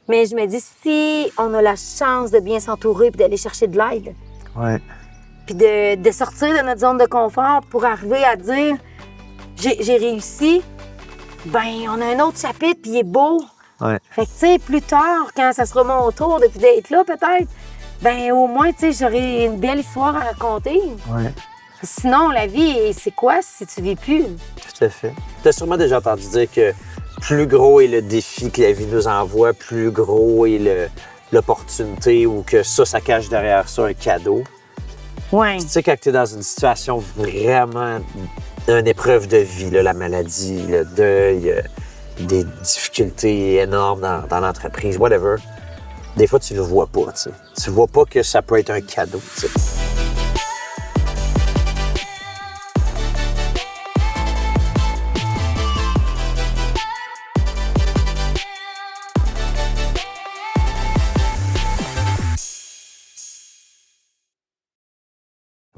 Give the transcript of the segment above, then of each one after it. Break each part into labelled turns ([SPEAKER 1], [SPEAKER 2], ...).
[SPEAKER 1] Mais je me dis, si on a la chance de bien s'entourer puis d'aller chercher de l'aide, puis de sortir de notre zone de confort pour arriver à dire j'ai réussi, ben on a un autre chapitre puis il est beau.
[SPEAKER 2] Ouais.
[SPEAKER 1] Fait que, tu sais, plus tard, quand ça sera mon tour d'être là, peut-être, ben au moins, tu sais, j'aurai une belle histoire à raconter.
[SPEAKER 2] Ouais.
[SPEAKER 1] Sinon, la vie, c'est quoi si tu vis plus?
[SPEAKER 2] Tout à fait. Tu as sûrement déjà entendu dire que plus gros est le défi que la vie nous envoie, plus gros est l'opportunité ou que ça cache derrière ça un cadeau.
[SPEAKER 1] Ouais.
[SPEAKER 2] Tu sais, quand tu es dans une situation vraiment une épreuve de vie, là, la maladie, le deuil, des difficultés énormes dans l'entreprise, whatever, des fois, tu le vois pas, tu sais. Tu vois pas que ça peut être un cadeau, tu sais.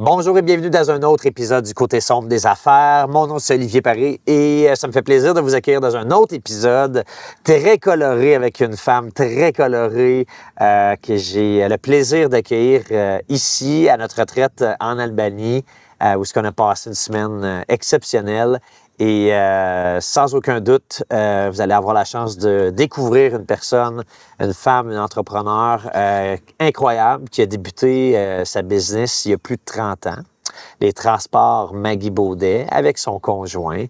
[SPEAKER 2] Bonjour et bienvenue dans un autre épisode du Côté sombre des affaires. Mon nom, c'est Olivier Paré et ça me fait plaisir de vous accueillir dans un autre épisode très coloré avec une femme très colorée que j'ai le plaisir d'accueillir ici à notre retraite en Albanie où on a passé une semaine exceptionnelle. Et sans aucun doute, vous allez avoir la chance de découvrir une personne, une femme, une entrepreneur incroyable qui a débuté sa business il y a plus de 30 ans. Les transports Maggie Baudet avec son conjoint.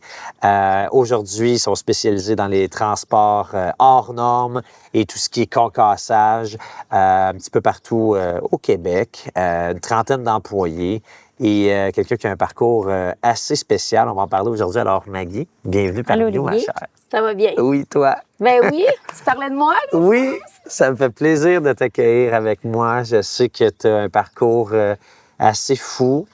[SPEAKER 2] Aujourd'hui, ils sont spécialisés dans les transports hors normes et tout ce qui est concassage un petit peu partout au Québec. Une trentaine d'employés. Et quelqu'un qui a un parcours assez spécial. On va en parler aujourd'hui. Alors, Maggie, bienvenue parmi nous, ma chère.
[SPEAKER 1] Ça va bien?
[SPEAKER 2] Oui, toi?
[SPEAKER 1] Ben oui, tu parlais de moi, là?
[SPEAKER 2] Oui, ça me fait plaisir de t'accueillir avec moi. Je sais que tu as un parcours assez fou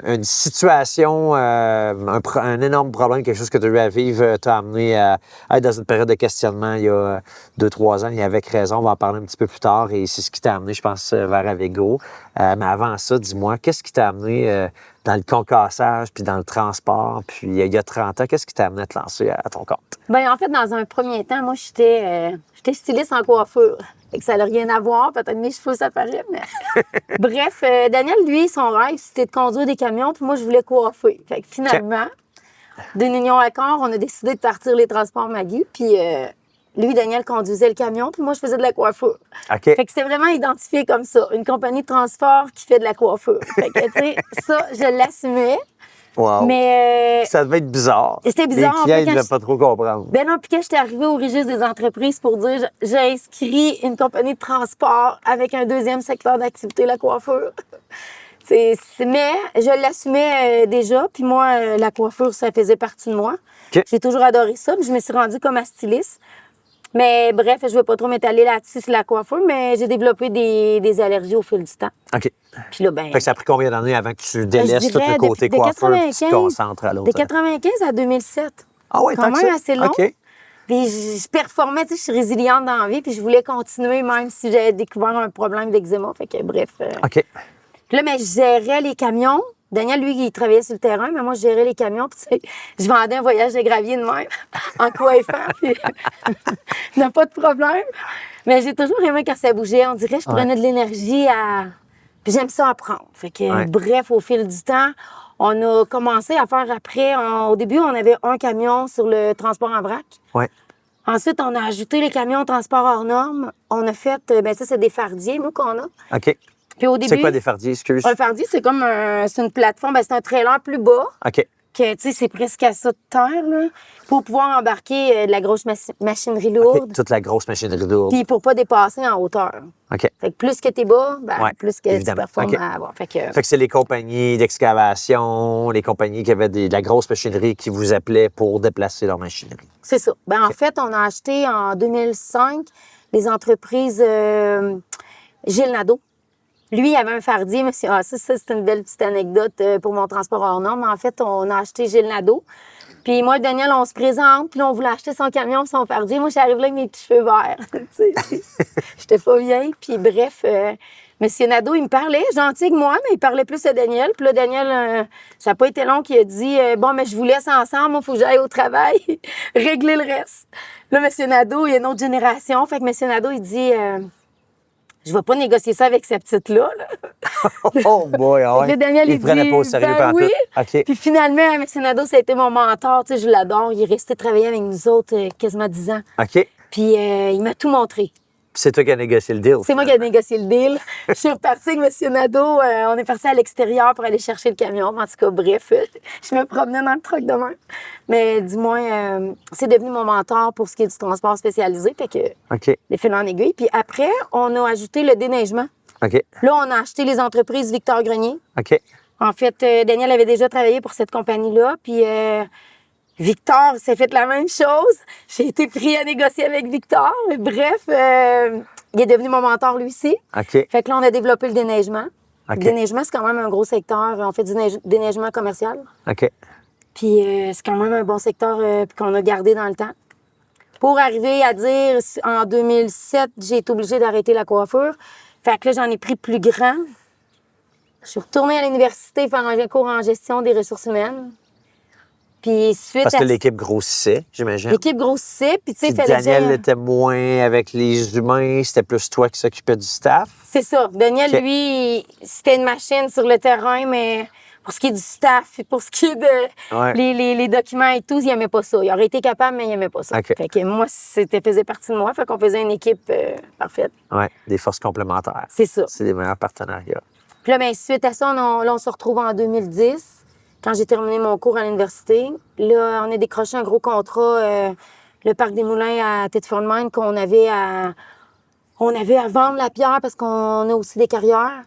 [SPEAKER 2] une situation, un énorme problème, quelque chose que tu as eu à vivre, t'a amené à être dans une période de questionnement il y a 2-3 ans. Et avec raison, on va en parler un petit peu plus tard. Et c'est ce qui t'a amené, je pense, vers Avego. Mais avant ça, dis-moi, qu'est-ce qui t'a amené dans le concassage puis dans le transport? Puis il y a 30 ans, qu'est-ce qui t'a amené à te lancer à ton compte?
[SPEAKER 1] Bien, en fait, dans un premier temps, moi, j'étais styliste en coiffure. Fait que ça n'a rien à voir. Peut-être mes cheveux, ça paraît, mais... Bref, Daniel, lui, son rêve, c'était de conduire des camions, puis moi, je voulais coiffer. Fait que finalement, d'une union à corps, on a décidé de partir les transports Maggie, puis lui, Daniel, conduisait le camion, puis moi, je faisais de la coiffure.
[SPEAKER 2] OK.
[SPEAKER 1] Fait que c'était vraiment identifié comme ça, une compagnie de transport qui fait de la coiffure. Fait que, tu sais, ça, je l'assumais.
[SPEAKER 2] Wow.
[SPEAKER 1] Mais
[SPEAKER 2] ça devait être bizarre.
[SPEAKER 1] C'était bizarre.
[SPEAKER 2] Les clients ne devaient pas trop comprendre.
[SPEAKER 1] Ben non, puis quand j'étais arrivée au registre des entreprises pour dire j'ai inscrit une compagnie de transport avec un deuxième secteur d'activité, la coiffure. Mais je l'assumais déjà, puis moi, la coiffure, ça faisait partie de moi.
[SPEAKER 2] Okay.
[SPEAKER 1] J'ai toujours adoré ça, puis je me suis rendue comme styliste. Mais bref, je ne vais pas trop m'étaler là-dessus sur la coiffure, mais j'ai développé des allergies au fil du temps.
[SPEAKER 2] OK.
[SPEAKER 1] Puis là, ben,
[SPEAKER 2] fait que ça a pris combien d'années avant que tu délaisses tout le côté
[SPEAKER 1] de
[SPEAKER 2] coiffeur et tu
[SPEAKER 1] 95,
[SPEAKER 2] te concentres à l'autre?
[SPEAKER 1] De 95 à 2007.
[SPEAKER 2] Ah oui,
[SPEAKER 1] quand même assez long.
[SPEAKER 2] OK.
[SPEAKER 1] Puis je performais, tu sais, je suis résiliente dans la vie, puis je voulais continuer même si j'avais découvert un problème d'eczéma. Fait que bref.
[SPEAKER 2] OK.
[SPEAKER 1] Puis là, mais je gérais les camions. Daniel, lui, il travaillait sur le terrain, mais moi, je gérais les camions. Puis, tu sais, je vendais un voyage de gravier de même, en coiffant. Puis, il n'y a pas de problème. Mais j'ai toujours aimé quand ça bougeait. On dirait que je prenais de l'énergie à. Puis j'aime ça apprendre. Fait que, bref, au fil du temps, on a commencé à faire après. Au début, on avait un camion sur le transport en vrac.
[SPEAKER 2] Ouais.
[SPEAKER 1] Ensuite, on a ajouté les camions transport hors normes. On a fait, ça, c'est des fardiers, nous, qu'on a.
[SPEAKER 2] OK.
[SPEAKER 1] Puis au début,
[SPEAKER 2] c'est quoi des fardiers, excuse?
[SPEAKER 1] Un fardier, c'est comme c'est une plateforme, c'est un trailer plus bas.
[SPEAKER 2] OK.
[SPEAKER 1] Que, tu sais, c'est presque à ça de terre, là, pour pouvoir embarquer de la grosse machinerie lourde.
[SPEAKER 2] Okay. Toute la grosse machinerie lourde.
[SPEAKER 1] Puis pour pas dépasser en hauteur.
[SPEAKER 2] OK.
[SPEAKER 1] Fait que plus que t'es bas, plus que
[SPEAKER 2] évidemment.
[SPEAKER 1] tu performes
[SPEAKER 2] Okay.
[SPEAKER 1] à avoir. Fait que
[SPEAKER 2] c'est les compagnies d'excavation, les compagnies qui avaient de la grosse machinerie qui vous appelaient pour déplacer leur machinerie.
[SPEAKER 1] C'est ça. En fait, on a acheté en 2005 les entreprises Gilles Nadeau. Lui, il avait un fardier, mais ça, c'est une belle petite anecdote pour mon transport hors norme. En fait, on a acheté Gilles Nadeau. Puis moi et Daniel, on se présente, puis là, on voulait acheter son camion, son fardier. Moi, j'arrive là avec mes petits cheveux verts. J'étais pas vieille. Puis bref, Monsieur Nadeau, il me parlait, gentil que moi, mais il parlait plus à Daniel. Puis là, Daniel, ça n'a pas été long qu'il a dit bon, mais je vous laisse ensemble, moi, il faut que j'aille au travail, régler le reste. Là, Monsieur Nadeau, il y a une autre génération. Fait que Monsieur Nadeau, il dit je ne vais pas négocier ça avec cette petite-là. Là.
[SPEAKER 2] Oh boy, ah ouais.
[SPEAKER 1] Là, Daniel,
[SPEAKER 2] Il ne prenait pas au sérieux
[SPEAKER 1] ben
[SPEAKER 2] pendant
[SPEAKER 1] oui.
[SPEAKER 2] tout. OK.
[SPEAKER 1] Puis finalement, M. Nadeau, ça a été mon mentor. Tu sais, je l'adore. Il est resté travailler avec nous autres quasiment 10 ans.
[SPEAKER 2] OK.
[SPEAKER 1] Puis il m'a tout montré.
[SPEAKER 2] Puis c'est toi qui as négocié le deal.
[SPEAKER 1] C'est moi qui ai négocié le deal. Je suis repartie avec M. Nadeau. On est parti à l'extérieur pour aller chercher le camion. En tout cas, bref, je me promenais dans le truck de même. Mais du moins, c'est devenu mon mentor pour ce qui est du transport spécialisé. Fait que
[SPEAKER 2] OK.
[SPEAKER 1] les fils en aiguille. Puis après, on a ajouté le déneigement.
[SPEAKER 2] OK.
[SPEAKER 1] Là, on a acheté les entreprises Victor Grenier.
[SPEAKER 2] OK.
[SPEAKER 1] En fait, Daniel avait déjà travaillé pour cette compagnie-là. Puis Victor s'est fait la même chose. J'ai été pris à négocier avec Victor. Mais bref, il est devenu mon mentor lui aussi.
[SPEAKER 2] OK.
[SPEAKER 1] Fait que là, on a développé le déneigement.
[SPEAKER 2] OK.
[SPEAKER 1] Le déneigement, c'est quand même un gros secteur. On fait du déneigement commercial.
[SPEAKER 2] OK.
[SPEAKER 1] Puis c'est quand même un bon secteur qu'on a gardé dans le temps. Pour arriver à dire, en 2007, j'ai été obligée d'arrêter la coiffure. Fait que là, j'en ai pris plus grand. Je suis retournée à l'université faire un cours en gestion des ressources humaines. Puis suite
[SPEAKER 2] Parce
[SPEAKER 1] à
[SPEAKER 2] que l'équipe grossissait, j'imagine.
[SPEAKER 1] l'équipe grossissait, puis tu sais,
[SPEAKER 2] Puis
[SPEAKER 1] il fallait
[SPEAKER 2] Daniel
[SPEAKER 1] que
[SPEAKER 2] était moins avec les humains, c'était plus toi qui s'occupais du staff.
[SPEAKER 1] C'est ça. Daniel,
[SPEAKER 2] OK.
[SPEAKER 1] lui, c'était une machine sur le terrain, mais pour ce qui est du staff, puis pour ce qui est de
[SPEAKER 2] Ouais.
[SPEAKER 1] les documents et tout, il n'aimait pas ça. Il aurait été capable, mais il n'aimait pas ça.
[SPEAKER 2] OK.
[SPEAKER 1] Fait que moi, faisait partie de moi. Fait qu'on faisait une équipe parfaite.
[SPEAKER 2] Oui, des forces complémentaires.
[SPEAKER 1] C'est ça.
[SPEAKER 2] C'est des meilleurs partenariats.
[SPEAKER 1] Puis là, bien, suite à ça, on se retrouve en 2010, quand j'ai terminé mon cours à l'université. Là, on a décroché un gros contrat, le Parc des Moulins à Thetford Mine, qu'on avait à vendre la pierre parce qu'on a aussi des carrières.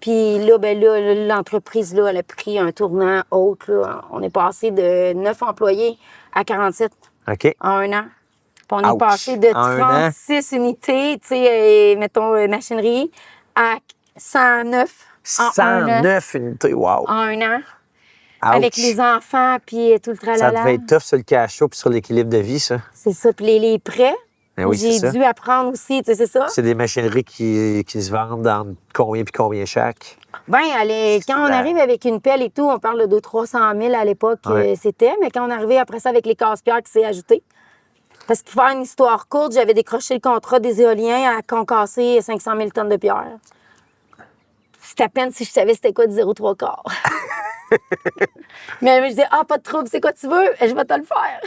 [SPEAKER 1] Puis là, ben là, l'entreprise, là, elle a pris un tournant autre. Là. On est passé de 9 employés à 47
[SPEAKER 2] OK.
[SPEAKER 1] en un an. Puis on
[SPEAKER 2] Ouch.
[SPEAKER 1] est passé de
[SPEAKER 2] En un an?
[SPEAKER 1] 36 unités, tu sais, mettons, machinerie, à 109 en un an.
[SPEAKER 2] 109 unités, wow.
[SPEAKER 1] En un an.
[SPEAKER 2] Ouch.
[SPEAKER 1] Avec les enfants, puis tout le
[SPEAKER 2] Ça
[SPEAKER 1] tralala.
[SPEAKER 2] devait être tough sur le cash flow puis sur l'équilibre de vie, ça.
[SPEAKER 1] C'est ça. Puis les prêts,
[SPEAKER 2] Ben oui, c'est
[SPEAKER 1] j'ai
[SPEAKER 2] ça.
[SPEAKER 1] dû apprendre aussi, tu sais, c'est ça.
[SPEAKER 2] C'est des machineries qui se vendent dans combien puis combien chaque.
[SPEAKER 1] Ben, quand on arrive avec une pelle et tout, on parle de 200-300 000 à l'époque,
[SPEAKER 2] Ouais.
[SPEAKER 1] c'était. Mais quand on arrivait après ça avec les casse-pierres qui s'est ajouté. Parce que pour faire une histoire courte, j'avais décroché le contrat des éoliens à concasser 500 000 tonnes de pierre. C'était à peine si je savais c'était quoi du 0,3 quart. Mais je disais, pas de trouble, c'est quoi tu veux? Je vais te le faire.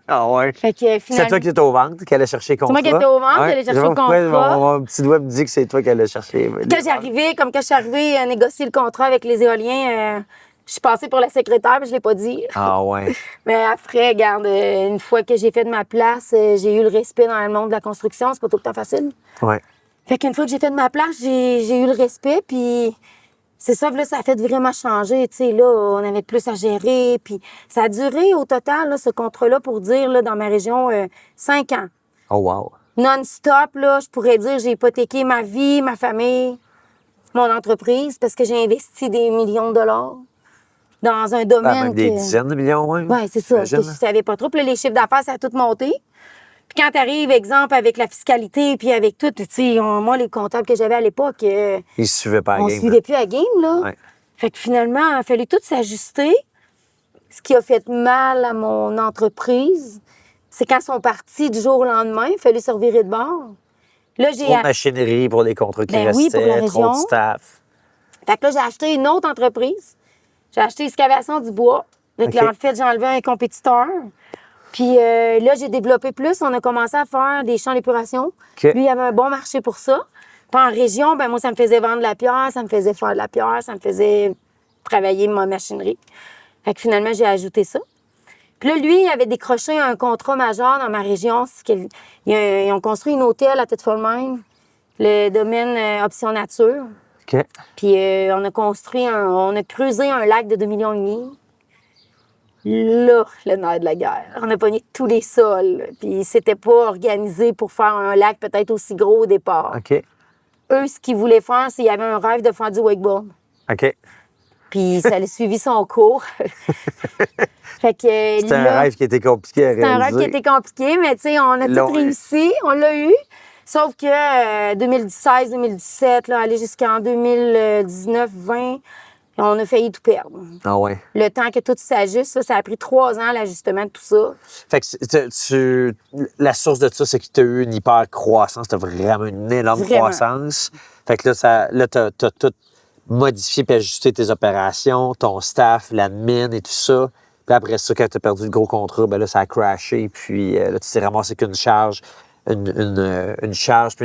[SPEAKER 2] Ah ouais.
[SPEAKER 1] Fait que
[SPEAKER 2] C'est
[SPEAKER 1] finalement.
[SPEAKER 2] toi qui étais au ventre, qui allait chercher le contrat.
[SPEAKER 1] moi qui étais au ventre, qui allais chercher
[SPEAKER 2] Je sais pas
[SPEAKER 1] le
[SPEAKER 2] pourquoi
[SPEAKER 1] contrat.
[SPEAKER 2] Mon petit doigt me dit que c'est toi qui allais chercher.
[SPEAKER 1] Quand je suis arrivée à négocier le contrat avec les éoliens, je suis passée pour la secrétaire, mais je ne l'ai pas dit.
[SPEAKER 2] Ah ouais.
[SPEAKER 1] Mais après, regarde, une fois que j'ai fait de ma place, j'ai eu le respect dans le monde de la construction. C'est pas tout le temps facile.
[SPEAKER 2] Ouais.
[SPEAKER 1] Fait qu'une fois que j'ai fait de ma place, j'ai eu le respect, puis c'est ça, là, ça a fait vraiment changer. Tu sais, là, on avait plus à gérer, puis ça a duré au total, là, ce contrat-là, pour dire, là, dans ma région, 5 ans.
[SPEAKER 2] Oh wow.
[SPEAKER 1] Non-stop, là, je pourrais dire, j'ai hypothéqué ma vie, ma famille, mon entreprise, parce que j'ai investi des millions de dollars dans un domaine
[SPEAKER 2] Même des dizaines de millions, ouais.
[SPEAKER 1] Oui, c'est ça.
[SPEAKER 2] J'imagine,
[SPEAKER 1] Que je savais pas trop. Puis là, les chiffres d'affaires, ça a tout monté. Puis quand tu arrives, exemple, avec la fiscalité, puis avec tout, tu sais, moi, les comptables que j'avais à l'époque,
[SPEAKER 2] Ils ne suivaient pas la
[SPEAKER 1] on
[SPEAKER 2] game.
[SPEAKER 1] suivait plus la game, là.
[SPEAKER 2] Ouais.
[SPEAKER 1] Fait que finalement, il a fallu tout s'ajuster. Ce qui a fait mal à mon entreprise, c'est quand ils sont partis du jour au lendemain, il a fallu se revirer de bord. Là, j'ai
[SPEAKER 2] Trop de machinerie pour les contrats qui
[SPEAKER 1] Ben oui, pour la
[SPEAKER 2] restaient, trop de
[SPEAKER 1] région.
[SPEAKER 2] staff.
[SPEAKER 1] Fait que là, j'ai acheté une autre entreprise. J'ai acheté Excavation du bois. Fait que là,
[SPEAKER 2] OK.
[SPEAKER 1] en fait, j'ai enlevé un compétiteur. Puis là, j'ai développé plus. On a commencé à faire des champs d'épuration.
[SPEAKER 2] OK.
[SPEAKER 1] Lui, il y avait un bon marché pour ça. Puis en région, ben moi, ça me faisait vendre de la pierre, ça me faisait faire de la pierre, ça me faisait travailler ma machinerie. Fait que finalement, j'ai ajouté ça. Puis là, lui, il avait décroché un contrat majeur dans ma région. Ils ont construit un hôtel à Thetford Mine, le domaine Option Nature.
[SPEAKER 2] OK.
[SPEAKER 1] Puis on a creusé un lac de 2,5 millions. Là, le nerf de la guerre. On a pogné tous les sols. Puis c'était pas organisé pour faire un lac peut-être aussi gros au départ.
[SPEAKER 2] OK.
[SPEAKER 1] Eux, ce qu'ils voulaient faire, c'est qu'il y avait un rêve de faire du wakeboard.
[SPEAKER 2] OK.
[SPEAKER 1] Puis ça a suivi son cours. Fait que
[SPEAKER 2] C'était un
[SPEAKER 1] là,
[SPEAKER 2] rêve qui était compliqué à
[SPEAKER 1] c'était un
[SPEAKER 2] réaliser.
[SPEAKER 1] rêve qui était compliqué, mais tu sais, on a
[SPEAKER 2] Là,
[SPEAKER 1] tout réussi, on l'a eu. Sauf que 2016-2017, là, aller jusqu'en 2019-20, on a failli tout perdre.
[SPEAKER 2] Ah ouais.
[SPEAKER 1] Le temps que tout s'ajuste, ça a pris 3 ans, l'ajustement de tout ça.
[SPEAKER 2] Fait que la source de ça, c'est que tu as eu une hyper croissance. Tu as vraiment une énorme croissance. Fait que là, tu as tout modifié et ajusté tes opérations, ton staff, l'admin et tout ça. Puis après ça, quand tu as perdu le gros contrat, ben là, ça a crashé. Puis là, tu t'es ramassé qu'une charge, une charge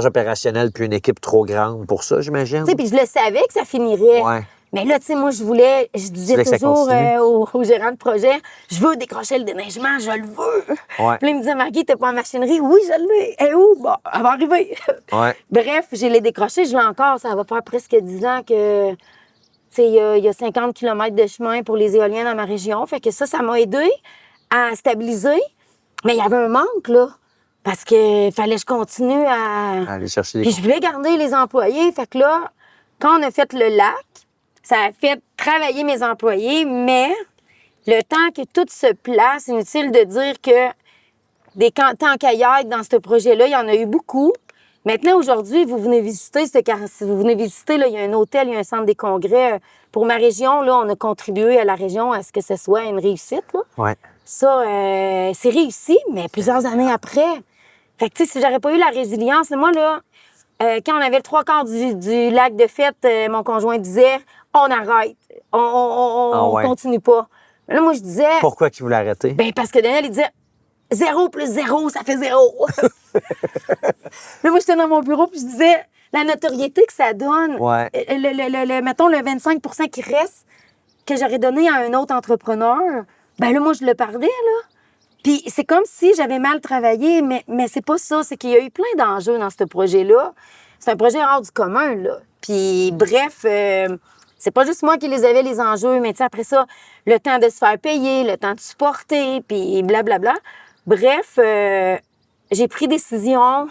[SPEAKER 2] opérationnelle, puis une équipe trop grande pour ça, j'imagine.
[SPEAKER 1] Tu sais, puis je le savais que ça finirait.
[SPEAKER 2] Ouais.
[SPEAKER 1] Mais là, tu sais, moi, je disais toujours au gérant de projet, je veux décrocher le déneigement, je le veux.
[SPEAKER 2] Ouais.
[SPEAKER 1] Puis là, il me disait, Marguerite, t'es pas en machinerie? Oui, je l'ai. Et où? Bon, elle va arriver.
[SPEAKER 2] Ouais.
[SPEAKER 1] Bref, je l'ai décroché, je l'ai encore. Ça va faire presque 10 ans que, tu sais, il y a 50 km de chemin pour les éoliennes dans ma région. Fait que ça m'a aidé à stabiliser. Mais il y avait un manque, là. Parce que fallait que je continue à
[SPEAKER 2] aller chercher
[SPEAKER 1] Puis je voulais garder les employés. Fait que là, quand on a fait le lac, ça a fait travailler mes employés, mais le temps que tout se place, inutile de dire que tant qu'à y être dans ce projet-là, il y en a eu beaucoup. Maintenant, aujourd'hui, vous venez visiter, là, il y a un hôtel, il y a un centre des congrès. Pour ma région, là, on a contribué à la région à ce que ce soit une réussite. Là.
[SPEAKER 2] Ouais.
[SPEAKER 1] Ça, c'est réussi, mais plusieurs années après. Fait que, tu sais, si j'aurais pas eu la résilience, moi, là, quand on avait le 3/4 du lac de fête, mon conjoint disait on arrête, on continue pas. Mais là, moi, je disais.
[SPEAKER 2] Pourquoi qu'il voulait arrêter?
[SPEAKER 1] Ben parce que Daniel, il disait 0 plus 0, ça fait 0. Là, moi, j'étais dans mon bureau, puis je disais la notoriété que ça donne.
[SPEAKER 2] Ouais.
[SPEAKER 1] Mettons le 25 qui reste, que j'aurais donné à un autre entrepreneur, ben là, moi, je le perdais, là. Puis c'est comme si j'avais mal travaillé, mais c'est pas ça. C'est qu'il y a eu plein d'enjeux dans ce projet-là. C'est un projet hors du commun, là. Puis bref, c'est pas juste moi qui les avais, les enjeux, mais tu sais, après ça, le temps de se faire payer, le temps de supporter, puis blablabla. Bref, j'ai pris décision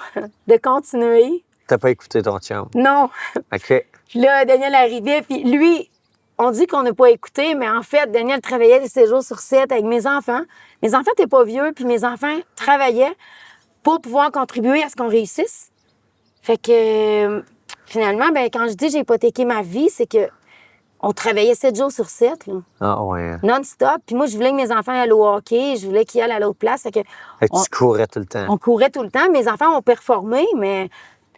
[SPEAKER 1] de continuer.
[SPEAKER 2] T'as pas écouté ton chum?
[SPEAKER 1] Non.
[SPEAKER 2] OK.
[SPEAKER 1] Puis là, Daniel arrivait, puis lui, on dit qu'on n'a pas écouté, mais en fait, Daniel travaillait 7 jours sur 7 avec mes enfants. Mes enfants n'étaient pas vieux, puis mes enfants travaillaient pour pouvoir contribuer à ce qu'on réussisse. Fait que, finalement, ben quand je dis j'ai hypothéqué ma vie, c'est que on travaillait 7 jours sur 7, là.
[SPEAKER 2] Ah ouais.
[SPEAKER 1] Non-stop. Puis moi, je voulais que mes enfants aillent au hockey, je voulais qu'ils aillent à l'autre place. Fait que
[SPEAKER 2] tu courais tout le temps.
[SPEAKER 1] On courait tout le temps. Mes enfants ont performé, mais...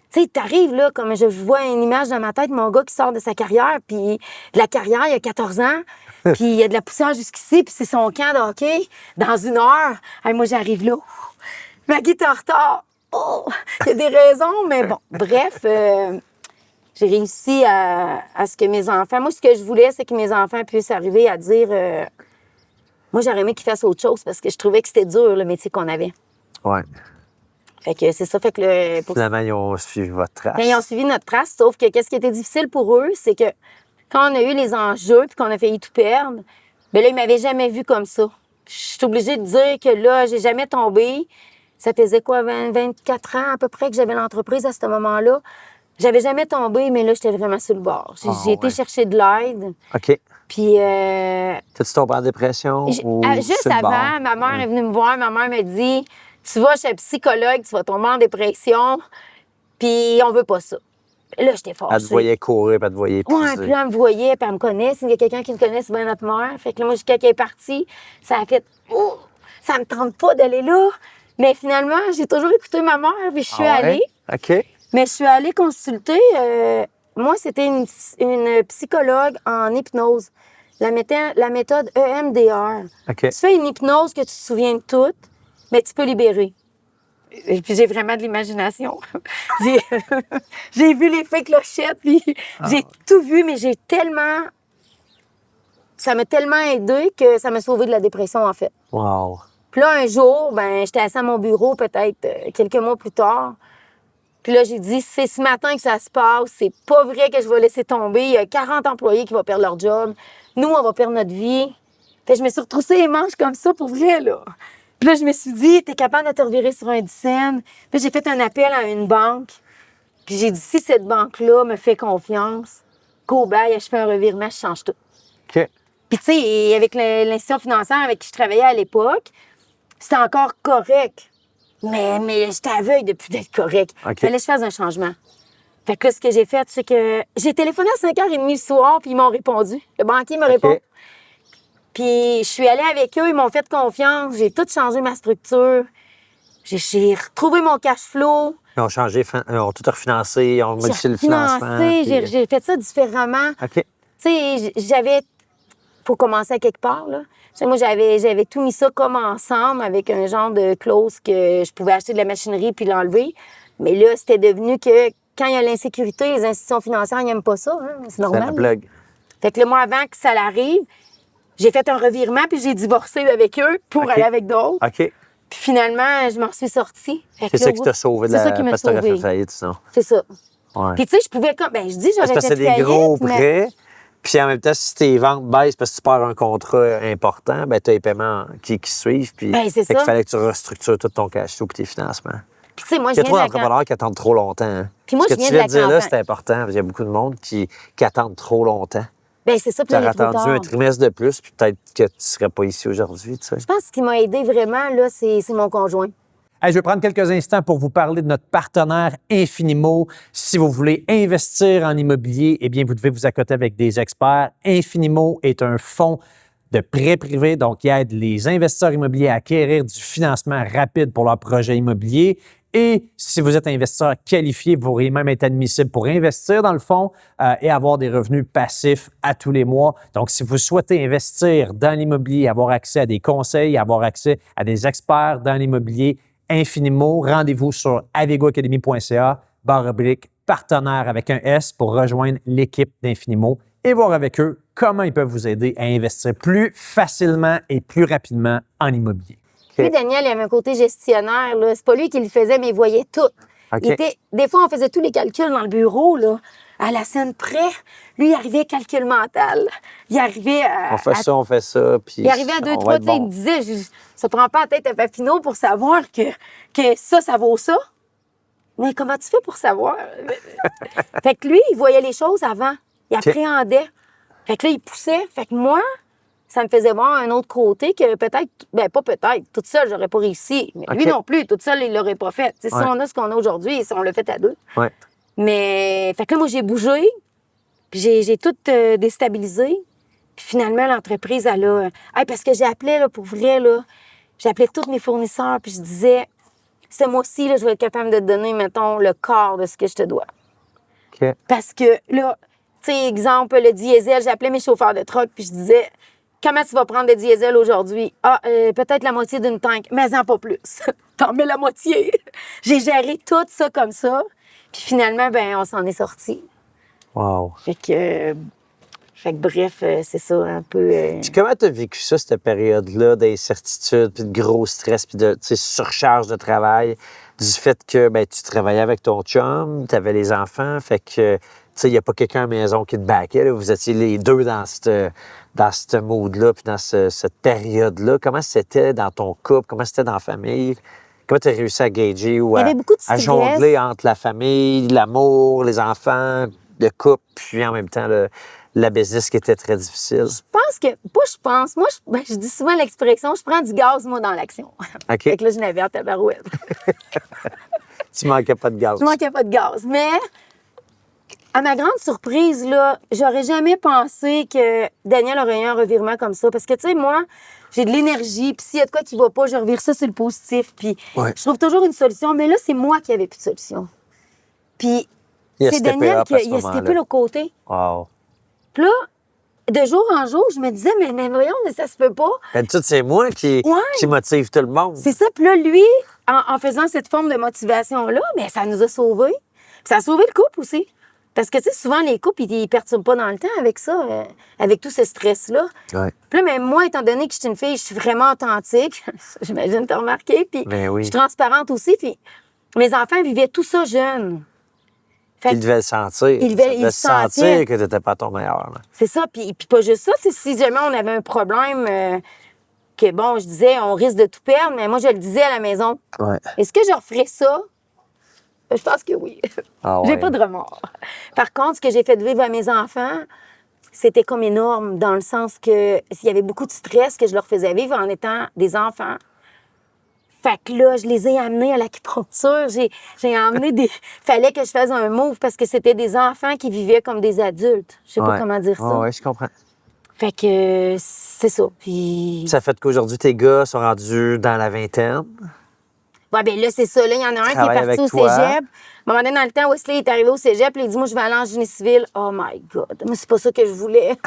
[SPEAKER 1] Tu sais, t'arrives, là, comme je vois une image dans ma tête, mon gars qui sort de sa carrière, puis de la carrière, il y a 14 ans, puis il y a de la poussière jusqu'ici, puis c'est son camp de hockey. Dans 1 heure, hey, moi, j'arrive là. Maggie, t'es en retard. Oh! Il y a des raisons, mais bon. Bref, j'ai réussi à ce que mes enfants... Moi, ce que je voulais, c'est que mes enfants puissent arriver à dire... moi, j'aurais aimé qu'ils fassent autre chose parce que je trouvais que c'était dur, le métier qu'on avait.
[SPEAKER 2] Ouais.
[SPEAKER 1] Fait que c'est ça. Fait que
[SPEAKER 2] finalement, ils ont suivi votre trace.
[SPEAKER 1] Ils ont suivi notre trace, sauf que qu'est-ce qui était difficile pour eux, c'est que quand on a eu les enjeux puis qu'on a failli tout perdre, bien là, ils m'avaient jamais vu comme ça. Je suis obligée de dire que là, j'ai jamais tombé. Ça faisait quoi, 24 ans à peu près que j'avais l'entreprise à ce moment-là. J'avais jamais tombé, mais là, j'étais vraiment sur le bord. J'ai été chercher de l'aide.
[SPEAKER 2] OK.
[SPEAKER 1] Puis...
[SPEAKER 2] T'as-tu tombé en dépression?
[SPEAKER 1] Juste avant, ma mère est venue me voir. Ma mère m'a dit... Tu vas chez un psychologue, tu vas tomber en dépression, puis on veut pas ça. Là, j'étais fâchée.
[SPEAKER 2] Elle te voyait courir, puis elle te voyait épuisée.
[SPEAKER 1] Ouais, puis là, elle me voyait, puis elle me connaît. S'il y a quelqu'un qui me connaît, c'est bien notre mère. Fait que là, moi, quand elle est partie, ça a fait « Oh, ça me tente pas d'aller là. » Mais finalement, j'ai toujours écouté ma mère, puis je suis allée.
[SPEAKER 2] OK.
[SPEAKER 1] Mais je suis allée consulter. Moi, c'était une psychologue en hypnose. La méthode EMDR.
[SPEAKER 2] OK.
[SPEAKER 1] Tu fais une hypnose que tu te souviens de tout, mais tu peux libérer. Et puis j'ai vraiment de l'imagination. J'ai vu l'effet clochette, puis j'ai tout vu, mais ça m'a tellement aidé que ça m'a sauvé de la dépression, en fait.
[SPEAKER 2] Wow.
[SPEAKER 1] Puis là, un jour, ben j'étais assise à mon bureau, peut-être quelques mois plus tard. Puis là, j'ai dit, c'est ce matin que ça se passe. C'est pas vrai que je vais laisser tomber. Il y a 40 employés qui vont perdre leur job. Nous, on va perdre notre vie. Fait que je me suis retroussée les manches comme ça, pour vrai, là. Puis là, je me suis dit, t'es capable de te revirer sur un 10 cents. Puis j'ai fait un appel à une banque. Puis j'ai dit, si cette banque-là me fait confiance, go bye, je fais un revirement, je change tout.
[SPEAKER 2] OK.
[SPEAKER 1] Puis tu sais, avec l'institution financière avec qui je travaillais à l'époque, c'était encore correct. Mais j'étais aveugle depuis d'être correct.
[SPEAKER 2] OK.
[SPEAKER 1] Fallait que je fasse un changement. Fait que là, ce que j'ai fait, c'est que j'ai téléphoné à 5h30 le soir, puis ils m'ont répondu. Le banquier me répond. Puis je suis allée avec eux, ils m'ont fait confiance. J'ai tout changé ma structure. J'ai retrouvé mon cash flow.
[SPEAKER 2] Ils ont changé, ils ont tout refinancé, ils ont modifié le financement. Puis...
[SPEAKER 1] J'ai fait ça différemment.
[SPEAKER 2] OK.
[SPEAKER 1] Tu sais, j'avais... Faut commencer à quelque part, là. Tu sais, moi, j'avais tout mis ça comme ensemble avec un genre de clause que je pouvais acheter de la machinerie puis l'enlever. Mais là, c'était devenu que quand il y a l'insécurité, les institutions financières, ils n'aiment pas ça. Hein? C'est normal.
[SPEAKER 2] C'est la blague.
[SPEAKER 1] Fait que le mois avant que ça l'arrive, j'ai fait un revirement puis j'ai divorcé avec eux pour aller avec d'autres.
[SPEAKER 2] OK.
[SPEAKER 1] Puis finalement, je m'en suis sortie.
[SPEAKER 2] C'est ça qui t'a sauvé de la...
[SPEAKER 1] C'est ça qui m'a sauvé.
[SPEAKER 2] Fait faillite, ça.
[SPEAKER 1] C'est ça.
[SPEAKER 2] Ouais.
[SPEAKER 1] Puis tu sais, je pouvais comme... Ben, je dis, j'aurais fait
[SPEAKER 2] parce que c'est des gros prêts. Puis en même temps, si tes ventes baissent parce que tu perds un contrat important, ben tu as les paiements qui suivent. Puis
[SPEAKER 1] c'est ça.
[SPEAKER 2] qu'il fallait que tu restructures tout ton cash flow et tes financements.
[SPEAKER 1] Puis tu sais, moi,
[SPEAKER 2] il y a trop d'entrepreneurs qui attendent trop longtemps. Hein.
[SPEAKER 1] Puis moi,
[SPEAKER 2] ce
[SPEAKER 1] je
[SPEAKER 2] que tu
[SPEAKER 1] viens
[SPEAKER 2] viens
[SPEAKER 1] de
[SPEAKER 2] de
[SPEAKER 1] la
[SPEAKER 2] dire là,
[SPEAKER 1] campagne.
[SPEAKER 2] c'est important. Parce qu'il y a beaucoup de monde qui attendent trop longtemps.
[SPEAKER 1] Ben c'est ça,
[SPEAKER 2] tu aurais attendu un trimestre de plus, puis peut-être que tu ne serais pas ici aujourd'hui. Tu sais.
[SPEAKER 1] Je pense que ce qui m'a aidé vraiment, là, c'est mon conjoint.
[SPEAKER 3] Hey, je vais prendre quelques instants pour vous parler de notre partenaire Infinimo. Si vous voulez investir en immobilier, eh bien, vous devez vous accoter avec des experts. Infinimo est un fonds de prêt privé, donc il aide les investisseurs immobiliers à acquérir du financement rapide pour leurs projets immobiliers. Et si vous êtes investisseur qualifié, vous pourriez même être admissible pour investir dans le fonds et avoir des revenus passifs à tous les mois. Donc, si vous souhaitez investir dans l'immobilier, avoir accès à des conseils, avoir accès à des experts dans l'immobilier, Infinimo, rendez-vous sur avegoacademy.ca/partenaire avec un S pour rejoindre l'équipe d'Infinimo et voir avec eux comment ils peuvent vous aider à investir plus facilement et plus rapidement en immobilier.
[SPEAKER 1] Lui, Daniel, il avait un côté gestionnaire. Là. C'est pas lui qui le faisait, mais il voyait tout. Des fois, on faisait tous les calculs dans le bureau, là, à la scène près. Lui, il arrivait calcul mental. Il arrivait à...
[SPEAKER 2] On fait ça, puis
[SPEAKER 1] il arrivait à 2, 3, il me disait, ça prend pas la tête à Papineau pour savoir que ça vaut ça. Mais comment tu fais pour savoir? Fait que lui, il voyait les choses avant. Il appréhendait. Fait que là, il poussait. Fait que moi... ça me faisait voir un autre côté que peut-être, ben pas peut-être, toute seule, j'aurais pas réussi. Mais lui non plus, toute seule, il l'aurait pas fait. Si on a ce qu'on a aujourd'hui, si on l'a fait à deux.
[SPEAKER 2] Ouais.
[SPEAKER 1] Mais, fait que là, moi, j'ai bougé, puis j'ai tout déstabilisé. Puis finalement, l'entreprise, elle a... parce que j'appelais, là, pour vrai, là, j'appelais tous mes fournisseurs, puis je disais, ce mois-ci, là, je vais être capable de te donner, mettons, le quart de ce que je te dois.
[SPEAKER 2] OK.
[SPEAKER 1] Parce que, là, tu sais, exemple, le diesel, j'appelais mes chauffeurs de truck, puis je disais... comment tu vas prendre de diesel aujourd'hui? Peut-être la moitié d'une tank, mais en pas plus. T'en mets la moitié. J'ai géré tout ça comme ça. Puis finalement, ben on s'en est sortis.
[SPEAKER 2] Wow.
[SPEAKER 1] Fait que bref, c'est ça, un peu...
[SPEAKER 2] Puis comment tu as vécu ça, cette période-là d'incertitude, puis de gros stress, puis de surcharge de travail, du fait que ben, tu travaillais avec ton chum, tu avais les enfants, fait que il n'y a pas quelqu'un à la maison qui te baquait. Là. Vous étiez les deux dans ce mood-là, puis dans cette période-là. Comment c'était dans ton couple? Comment c'était dans la famille? Comment tu as réussi à gager ou à jongler entre la famille, l'amour, les enfants, le couple, puis en même temps la business qui était très difficile?
[SPEAKER 1] Moi, je dis souvent l'expression, je prends du gaz, moi, dans l'action.
[SPEAKER 2] OK.
[SPEAKER 1] Fait que là, je n'avais en tabarouette.
[SPEAKER 2] Tu manquais pas de gaz.
[SPEAKER 1] Je manquais pas de gaz. Mais, à ma grande surprise, là, j'aurais jamais pensé que Daniel aurait eu un revirement comme ça. Parce que, tu sais, moi, j'ai de l'énergie, puis s'il y a de quoi qui va pas, je revire ça sur le positif. Puis je trouve toujours une solution. Mais là, c'est moi qui n'avais plus de solution. Puis, c'est Daniel qui a steppé le côté.
[SPEAKER 2] Wow.
[SPEAKER 1] Puis là, de jour en jour, je me disais, mais voyons, mais ça se peut pas.
[SPEAKER 2] D'habitude, c'est moi qui motive tout le monde.
[SPEAKER 1] C'est ça. Puis là, lui, en faisant cette forme de motivation-là, mais ça nous a sauvés. Puis ça a sauvé le couple aussi. Parce que, tu sais, souvent, les couples, ils ne perturbent pas dans le temps avec ça, avec tout ce stress-là.
[SPEAKER 2] Ouais.
[SPEAKER 1] Puis là, mais moi, étant donné que je suis une fille, je suis vraiment authentique. J'imagine que tu as remarqué. Puis je suis transparente aussi. Puis mes enfants vivaient tout ça jeunes.
[SPEAKER 2] Ils devaient le sentir. Ils devaient sentir que tu n'étais pas ton meilleur. Là.
[SPEAKER 1] C'est ça. Puis pas juste ça. Si jamais on avait un problème, que bon, je disais, on risque de tout perdre, mais moi, je le disais à la maison.
[SPEAKER 2] Ouais.
[SPEAKER 1] Est-ce que je referais ça? Je pense que oui.
[SPEAKER 2] Ah ouais.
[SPEAKER 1] J'ai pas de remords. Par contre, ce que j'ai fait vivre à mes enfants, c'était comme énorme, dans le sens que s'il y avait beaucoup de stress que je leur faisais vivre en étant des enfants, Fait que là, je les ai amenés à l'acupuncture. J'ai emmené des... Fallait que je fasse un move parce que c'était des enfants qui vivaient comme des adultes. Je sais pas comment dire ça.
[SPEAKER 2] Oui, je comprends.
[SPEAKER 1] Fait que c'est ça. Puis...
[SPEAKER 2] Ça fait qu'aujourd'hui, tes gars sont rendus dans la vingtaine.
[SPEAKER 1] Ouais, ben là, c'est ça. Là, il y en a un qui est
[SPEAKER 2] Travaille
[SPEAKER 1] parti
[SPEAKER 2] avec
[SPEAKER 1] au
[SPEAKER 2] toi.
[SPEAKER 1] cégep. À un moment donné, dans le temps, Wesley est arrivé au cégep, puis il dit, moi, je vais aller en génie civil. Oh my God, mais c'est pas ça que je voulais.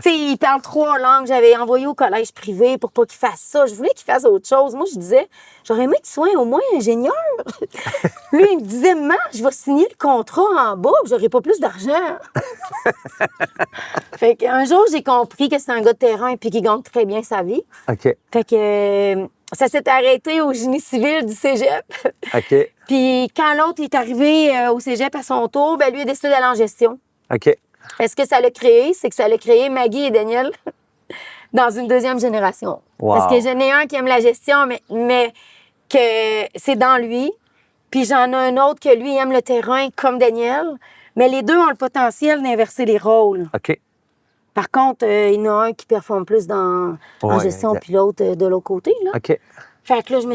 [SPEAKER 1] Tu sais, il parle 3 langues. J'avais envoyé au collège privé pour pas qu'il fasse ça. Je voulais qu'il fasse autre chose. Moi, je disais, j'aurais aimé qu'il soit au moins ingénieur. Lui, il me disait, maman, je vais signer le contrat en bas, puis j'aurai pas plus d'argent. Fait qu'un jour, j'ai compris que c'est un gars de terrain puis qu'il gagne très bien sa vie.
[SPEAKER 2] OK.
[SPEAKER 1] Fait que ça s'est arrêté au génie civil du cégep.
[SPEAKER 2] OK.
[SPEAKER 1] Puis quand l'autre est arrivé au cégep à son tour, ben lui a décidé d'aller en gestion.
[SPEAKER 2] OK.
[SPEAKER 1] Ce que ça l'a créé, c'est que ça l'a créé Maggie et Daniel dans une deuxième génération.
[SPEAKER 2] Wow.
[SPEAKER 1] Parce que j'en ai un qui aime la gestion, mais que c'est dans lui. Puis j'en ai un autre que lui aime le terrain comme Daniel. Mais les deux ont le potentiel d'inverser les rôles.
[SPEAKER 2] OK.
[SPEAKER 1] Par contre, il y en a un qui performe plus en gestion, puis l'autre de l'autre côté. Là.
[SPEAKER 2] OK.
[SPEAKER 1] Fait que là, je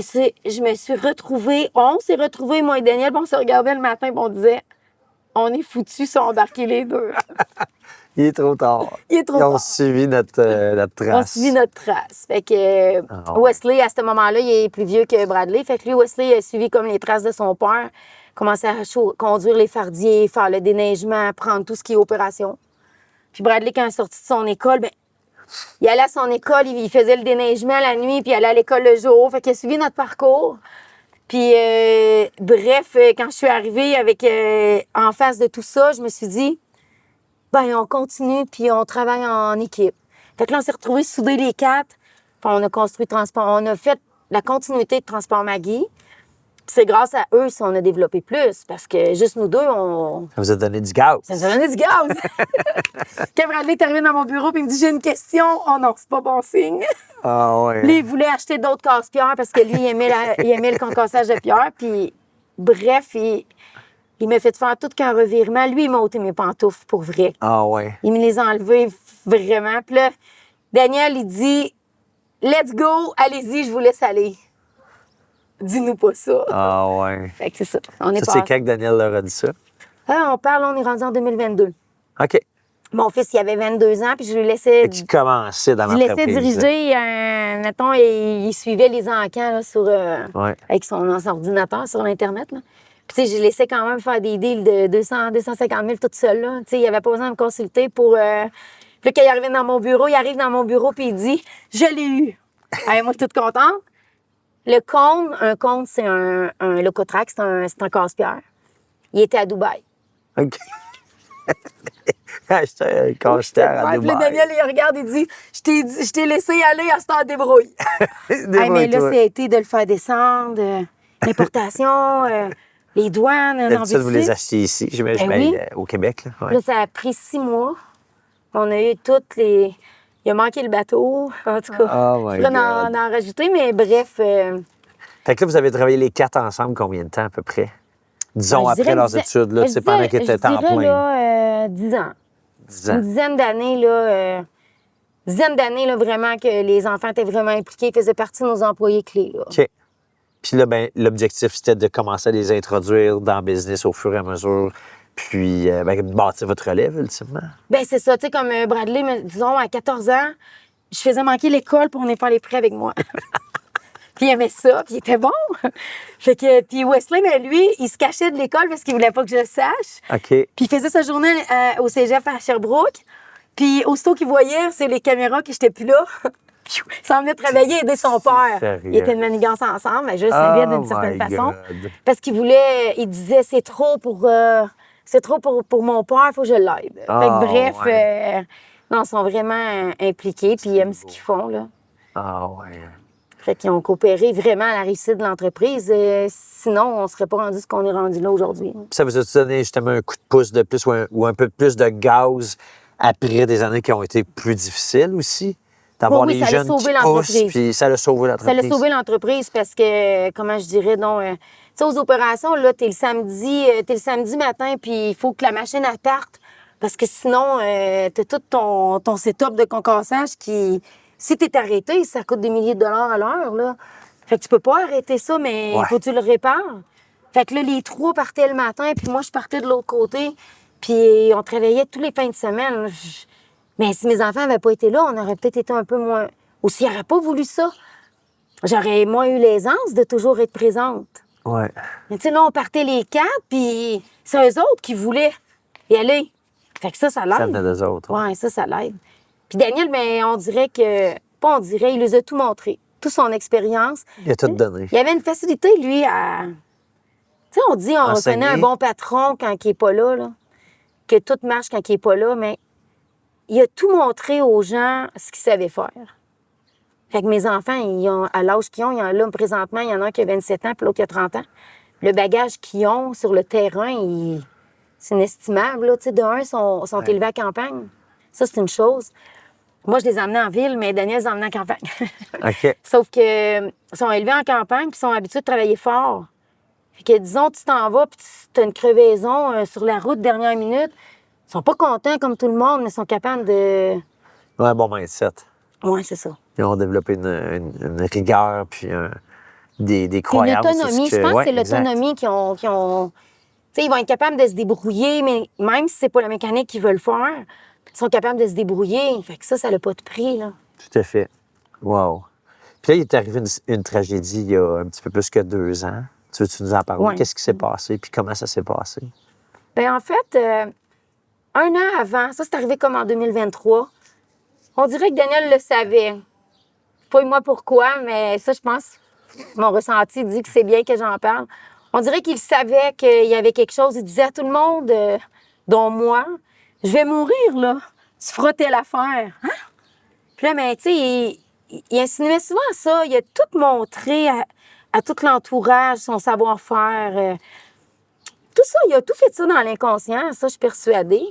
[SPEAKER 1] me suis retrouvée, on s'est retrouvés, moi et Daniel, puis on se regardait le matin, puis on disait, on est foutus, sont embarqués les deux.
[SPEAKER 2] Il est trop tard.
[SPEAKER 1] Il est trop
[SPEAKER 2] Ils ont
[SPEAKER 1] tard.
[SPEAKER 2] suivi notre trace.
[SPEAKER 1] On suivi notre trace. Fait que Wesley, à ce moment-là, il est plus vieux que Bradley. Fait que lui, Wesley a suivi comme les traces de son père, commencé à conduire les fardiers, faire le déneigement, prendre tout ce qui est opération. Puis Bradley, quand il est sorti de son école, ben, il allait à son école, il faisait le déneigement la nuit, puis il allait à l'école le jour. Fait qu'il a suivi notre parcours. Puis, bref, quand je suis arrivée avec en face de tout ça, je me suis dit, ben on continue, puis on travaille en équipe. Fait que là, on s'est retrouvés soudés les 4, puis on a construit Transport. On a fait la continuité de Transport Maggie. Puis c'est grâce à eux si on a développé plus, parce que juste nous deux, on...
[SPEAKER 2] Ça vous a donné du gaz.
[SPEAKER 1] Ça nous a donné du gaz! Quand Bradley est arrivé dans mon bureau et il me dit « J'ai une question. » Oh non, c'est pas bon signe.
[SPEAKER 2] Ah ouais.
[SPEAKER 1] Lui, il voulait acheter d'autres casse-pierres parce que lui, il aimait le concassage de pierre. Puis, bref, il m'a fait faire tout qu'un revirement. Lui, il m'a ôté mes pantoufles pour vrai.
[SPEAKER 2] Ah ouais.
[SPEAKER 1] Il me les a enlevées vraiment. Puis là, Daniel, il dit « Let's go, allez-y, je vous laisse aller. » Dis-nous pas ça.
[SPEAKER 2] Ah ouais.
[SPEAKER 1] Fait que c'est ça. On est
[SPEAKER 2] Ça, c'est quand que Daniel leur a dit ça?
[SPEAKER 1] on est rendu en 2022.
[SPEAKER 2] OK.
[SPEAKER 1] Mon fils, il avait 22 ans, puis je lui laissais...
[SPEAKER 2] Fait qu'il commençait dans
[SPEAKER 1] Je
[SPEAKER 2] l'entreprise.
[SPEAKER 1] laissais diriger, mettons, il suivait les encans là, avec son ordinateur sur l'Internet. Là. Puis, tu sais, je laissais quand même faire des deals de 250 000 toute seule. Là. Tu sais, il avait pas besoin de me consulter pour... Puis, quand il arrive dans mon bureau, puis il dit « Je l'ai eu. » Moi, je suis toute contente. Un cône, c'est un locotrack, c'est un casse-pierre. Il était à Dubaï.
[SPEAKER 2] OK. Acheter un cache-terre à
[SPEAKER 1] Puis là,
[SPEAKER 2] Dubaï.
[SPEAKER 1] Daniel, il regarde, il dit « Je t'ai laissé aller, à ce temps débrouille. » Mais là, ça a été de le faire descendre, l'importation, les douanes, un
[SPEAKER 2] D'habitude, vous les achetez ici, j'imagine,
[SPEAKER 1] oui.
[SPEAKER 2] au Québec. Là. Ouais.
[SPEAKER 1] Là, ça a pris 6 mois. On a eu toutes les... Il a manqué le bateau, en tout cas.
[SPEAKER 2] Oh my
[SPEAKER 1] Je pourrais
[SPEAKER 2] God.
[SPEAKER 1] en rajouter, mais bref...
[SPEAKER 2] Fait que là, vous avez travaillé les 4 ensemble combien de temps à peu près? Disons,
[SPEAKER 1] je
[SPEAKER 2] après
[SPEAKER 1] dirais
[SPEAKER 2] leurs études, là, c'est pendant qu'ils étaient en plein.
[SPEAKER 1] Là, 10 ans.
[SPEAKER 2] 10 ans.
[SPEAKER 1] Une dizaine d'années, là, vraiment que les enfants étaient vraiment impliqués, ils faisaient partie de nos employés clés. Là.
[SPEAKER 2] OK. Puis là, ben, l'objectif, c'était de commencer à les introduire dans le business au fur et à mesure, puis bâtir votre relève, ultimement.
[SPEAKER 1] Bien, c'est ça. Tu sais, comme Bradley, disons, à 14 ans, je faisais manquer l'école pour venir faire les prêts avec moi. Puis il aimait ça, puis il était bon. Fait que, puis Wesley, ben, lui, il se cachait de l'école parce qu'il voulait pas que je le sache.
[SPEAKER 2] OK.
[SPEAKER 1] Puis il faisait sa journée au cégep à Sherbrooke. Puis aussitôt qu'il voyait, c'est les caméras que j'étais plus là. Il s'en venait travailler, aider son père.
[SPEAKER 2] Sérieux?
[SPEAKER 1] Il était une manigance ensemble, mais je le savais d'une certaine façon.
[SPEAKER 2] God.
[SPEAKER 1] Parce qu'il disait, c'est trop pour mon père, il faut que je l'aide. Fait que bref,
[SPEAKER 2] ouais.
[SPEAKER 1] non, ils sont vraiment impliqués, puis ils aiment ce qu'ils font, là.
[SPEAKER 2] Ah ouais.
[SPEAKER 1] Fait qu'ils ont coopéré vraiment à la réussite de l'entreprise. Sinon, on ne serait pas rendu ce qu'on est rendu là aujourd'hui.
[SPEAKER 2] Ça vous a donné justement un coup de pouce de plus ou un peu plus de gaz après des années qui ont été plus difficiles aussi? D'avoir
[SPEAKER 1] Oui,
[SPEAKER 2] les
[SPEAKER 1] ça a
[SPEAKER 2] jeunes
[SPEAKER 1] sauvé
[SPEAKER 2] qui
[SPEAKER 1] l'entreprise.
[SPEAKER 2] poussent, puis ça a sauvé
[SPEAKER 1] Ça
[SPEAKER 2] l'entreprise.
[SPEAKER 1] l'a sauvé l'entreprise parce que, comment je dirais, donc, tu sais, aux opérations, là, t'es le samedi matin, puis il faut que la machine elle parte parce que sinon, t'as tout ton setup de concassage qui, si t'es arrêté, ça coûte des milliers de dollars à l'heure, là. Fait que tu peux pas arrêter ça, mais il faut que tu le répares. Fait que là, les 3 partaient le matin, puis moi, je partais de l'autre côté. Puis on travaillait tous les fins de semaine. Mais si mes enfants n'avaient pas été là, on aurait peut-être été un peu moins... Ou s'ils n'auraient pas voulu ça, j'aurais moins eu l'aisance de toujours être présente.
[SPEAKER 2] Ouais.
[SPEAKER 1] Mais tu sais, là, on partait les 4, puis c'est eux autres qui voulaient y aller. Fait que ça l'aide.
[SPEAKER 2] Ça venait d'eux autres.
[SPEAKER 1] Ouais, ça l'aide. Puis Daniel, ben, on dirait que... Pas on dirait, il nous a tout montré. Toute son expérience.
[SPEAKER 2] Il a tout donné.
[SPEAKER 1] Il avait une facilité, lui, à... Tu sais, on dit, on
[SPEAKER 2] Enseigner.
[SPEAKER 1] reconnaît un bon patron quand il n'est pas là, là. Que tout marche quand il n'est pas là, mais il a tout montré aux gens ce qu'il savait faire. Fait que mes enfants, ils ont, à l'âge qu'ils ont, là, présentement, il y en a un qui a 27 ans, puis l'autre qui a 30 ans. Le bagage qu'ils ont sur le terrain, c'est inestimable, là. Tu sais, d'un, ils sont élevés à campagne. Ça, c'est une chose. Moi, je les emmenais en ville, mais Daniel les emmenait en campagne.
[SPEAKER 2] OK.
[SPEAKER 1] Sauf que ils sont élevés en campagne, puis ils sont habitués de travailler fort. Fait que, disons, tu t'en vas, puis tu as une crevaison sur la route, dernière minute. Ils sont pas contents comme tout le monde, mais ils sont capables de...
[SPEAKER 2] Ouais, bon mindset.
[SPEAKER 1] Oui, c'est ça.
[SPEAKER 2] Ils ont développé une rigueur, puis des croyances.
[SPEAKER 1] Une autonomie. Je pense que c'est
[SPEAKER 2] exact.
[SPEAKER 1] l'autonomie qu'ils ont... Tu sais, ils vont être capables de se débrouiller, mais même si c'est pas la mécanique qu'ils veulent faire, ils sont capables de se débrouiller. Fait que ça n'a pas de prix, là.
[SPEAKER 2] Tout à fait. Wow. Puis là, il est arrivé une tragédie il y a un petit peu plus que 2 ans. Tu veux-tu nous en parler?
[SPEAKER 1] Ouais.
[SPEAKER 2] Qu'est-ce qui s'est passé, puis comment ça s'est passé?
[SPEAKER 1] Bien, en fait, 1 an avant, ça, c'est arrivé comme en 2023, on dirait que Daniel le savait. Pas moi pourquoi, mais ça, je pense, mon ressenti dit que c'est bien que j'en parle. On dirait qu'il savait qu'il y avait quelque chose. Il disait à tout le monde, dont moi, je vais mourir, là. Tu feras telle affaire. Hein? Puis là, mais tu sais, il insinuait souvent ça. Il a tout montré à tout l'entourage, son savoir-faire. Tout ça, il a tout fait ça dans l'inconscient, ça, je suis persuadée.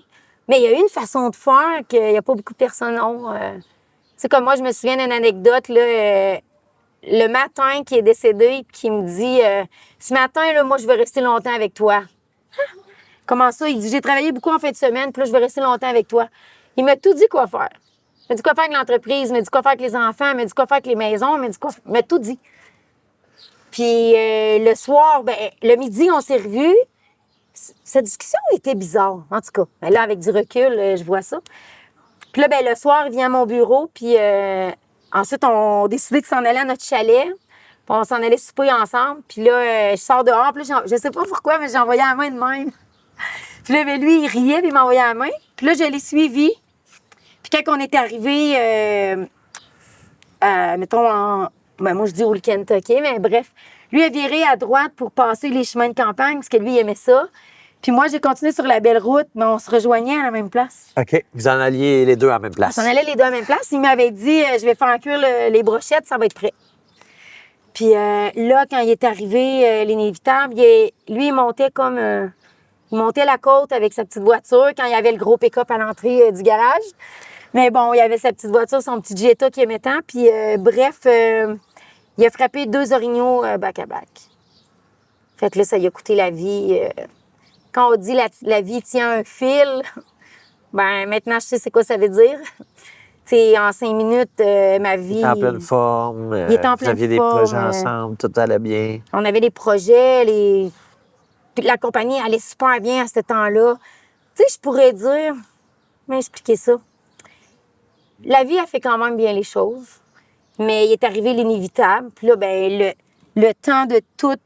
[SPEAKER 1] Mais il y a eu une façon de faire qu'il n'y a pas beaucoup de personnes ont. Tu sais, comme moi, je me souviens d'une anecdote, là, le matin qui est décédé, qui me dit ce matin, là, moi, je vais rester longtemps avec toi. Hein? Comment ça? Il dit j'ai travaillé beaucoup en fin de semaine, puis là, je vais rester longtemps avec toi. Il m'a tout dit quoi faire. Il m'a dit quoi faire avec l'entreprise, il m'a dit quoi faire avec les enfants, il m'a dit quoi faire avec les maisons, il m'a tout dit. Puis le soir, ben, le midi, on s'est revus. Cette discussion était bizarre, en tout cas. Ben là, avec du recul, je vois ça. Puis là, ben, le soir, il vient à mon bureau, puis ensuite, on a décidé de s'en aller à notre chalet. Puis on s'en allait souper ensemble. Puis là, je sors dehors, puis là, je sais pas pourquoi, mais j'ai envoyé la main de même. Puis là, ben, lui, il riait, puis il m'envoyait la main. Puis là, je l'ai suivi. Puis quand on est arrivé, mettons, ben, moi, je dis au Kentucky, mais bref, lui a viré à droite pour passer les chemins de campagne, parce que lui, il aimait ça. Puis moi, j'ai continué sur la belle route, mais on se rejoignait à la même place.
[SPEAKER 2] OK. Vous en alliez les deux à la même
[SPEAKER 1] On
[SPEAKER 2] place.
[SPEAKER 1] s'en allait les deux à la même place. Il m'avait dit, je vais faire cuire les brochettes, ça va être prêt. Puis là, quand il est arrivé, l'inévitable, lui, il montait comme... il montait la côte avec sa petite voiture quand il y avait le gros pick-up à l'entrée du garage. Mais bon, il avait sa petite voiture, son petit Jetta qui aimait tant. Puis bref, il a frappé 2 orignaux back-à-back. Fait que là, ça lui a coûté la vie. Quand on dit la vie tient un fil, ben maintenant, je sais c'est quoi ça veut dire. T'sais, en 5 minutes, ma vie...
[SPEAKER 2] Il était en pleine forme.
[SPEAKER 1] Il était en
[SPEAKER 2] vous
[SPEAKER 1] pleine
[SPEAKER 2] aviez des
[SPEAKER 1] forme,
[SPEAKER 2] projets ensemble, tout allait bien.
[SPEAKER 1] On avait des projets, puis la compagnie allait super bien à ce temps-là. Tu sais, je pourrais dire, m'expliquer ça. La vie a fait quand même bien les choses, mais il est arrivé l'inévitable. Puis là, ben le temps de tout...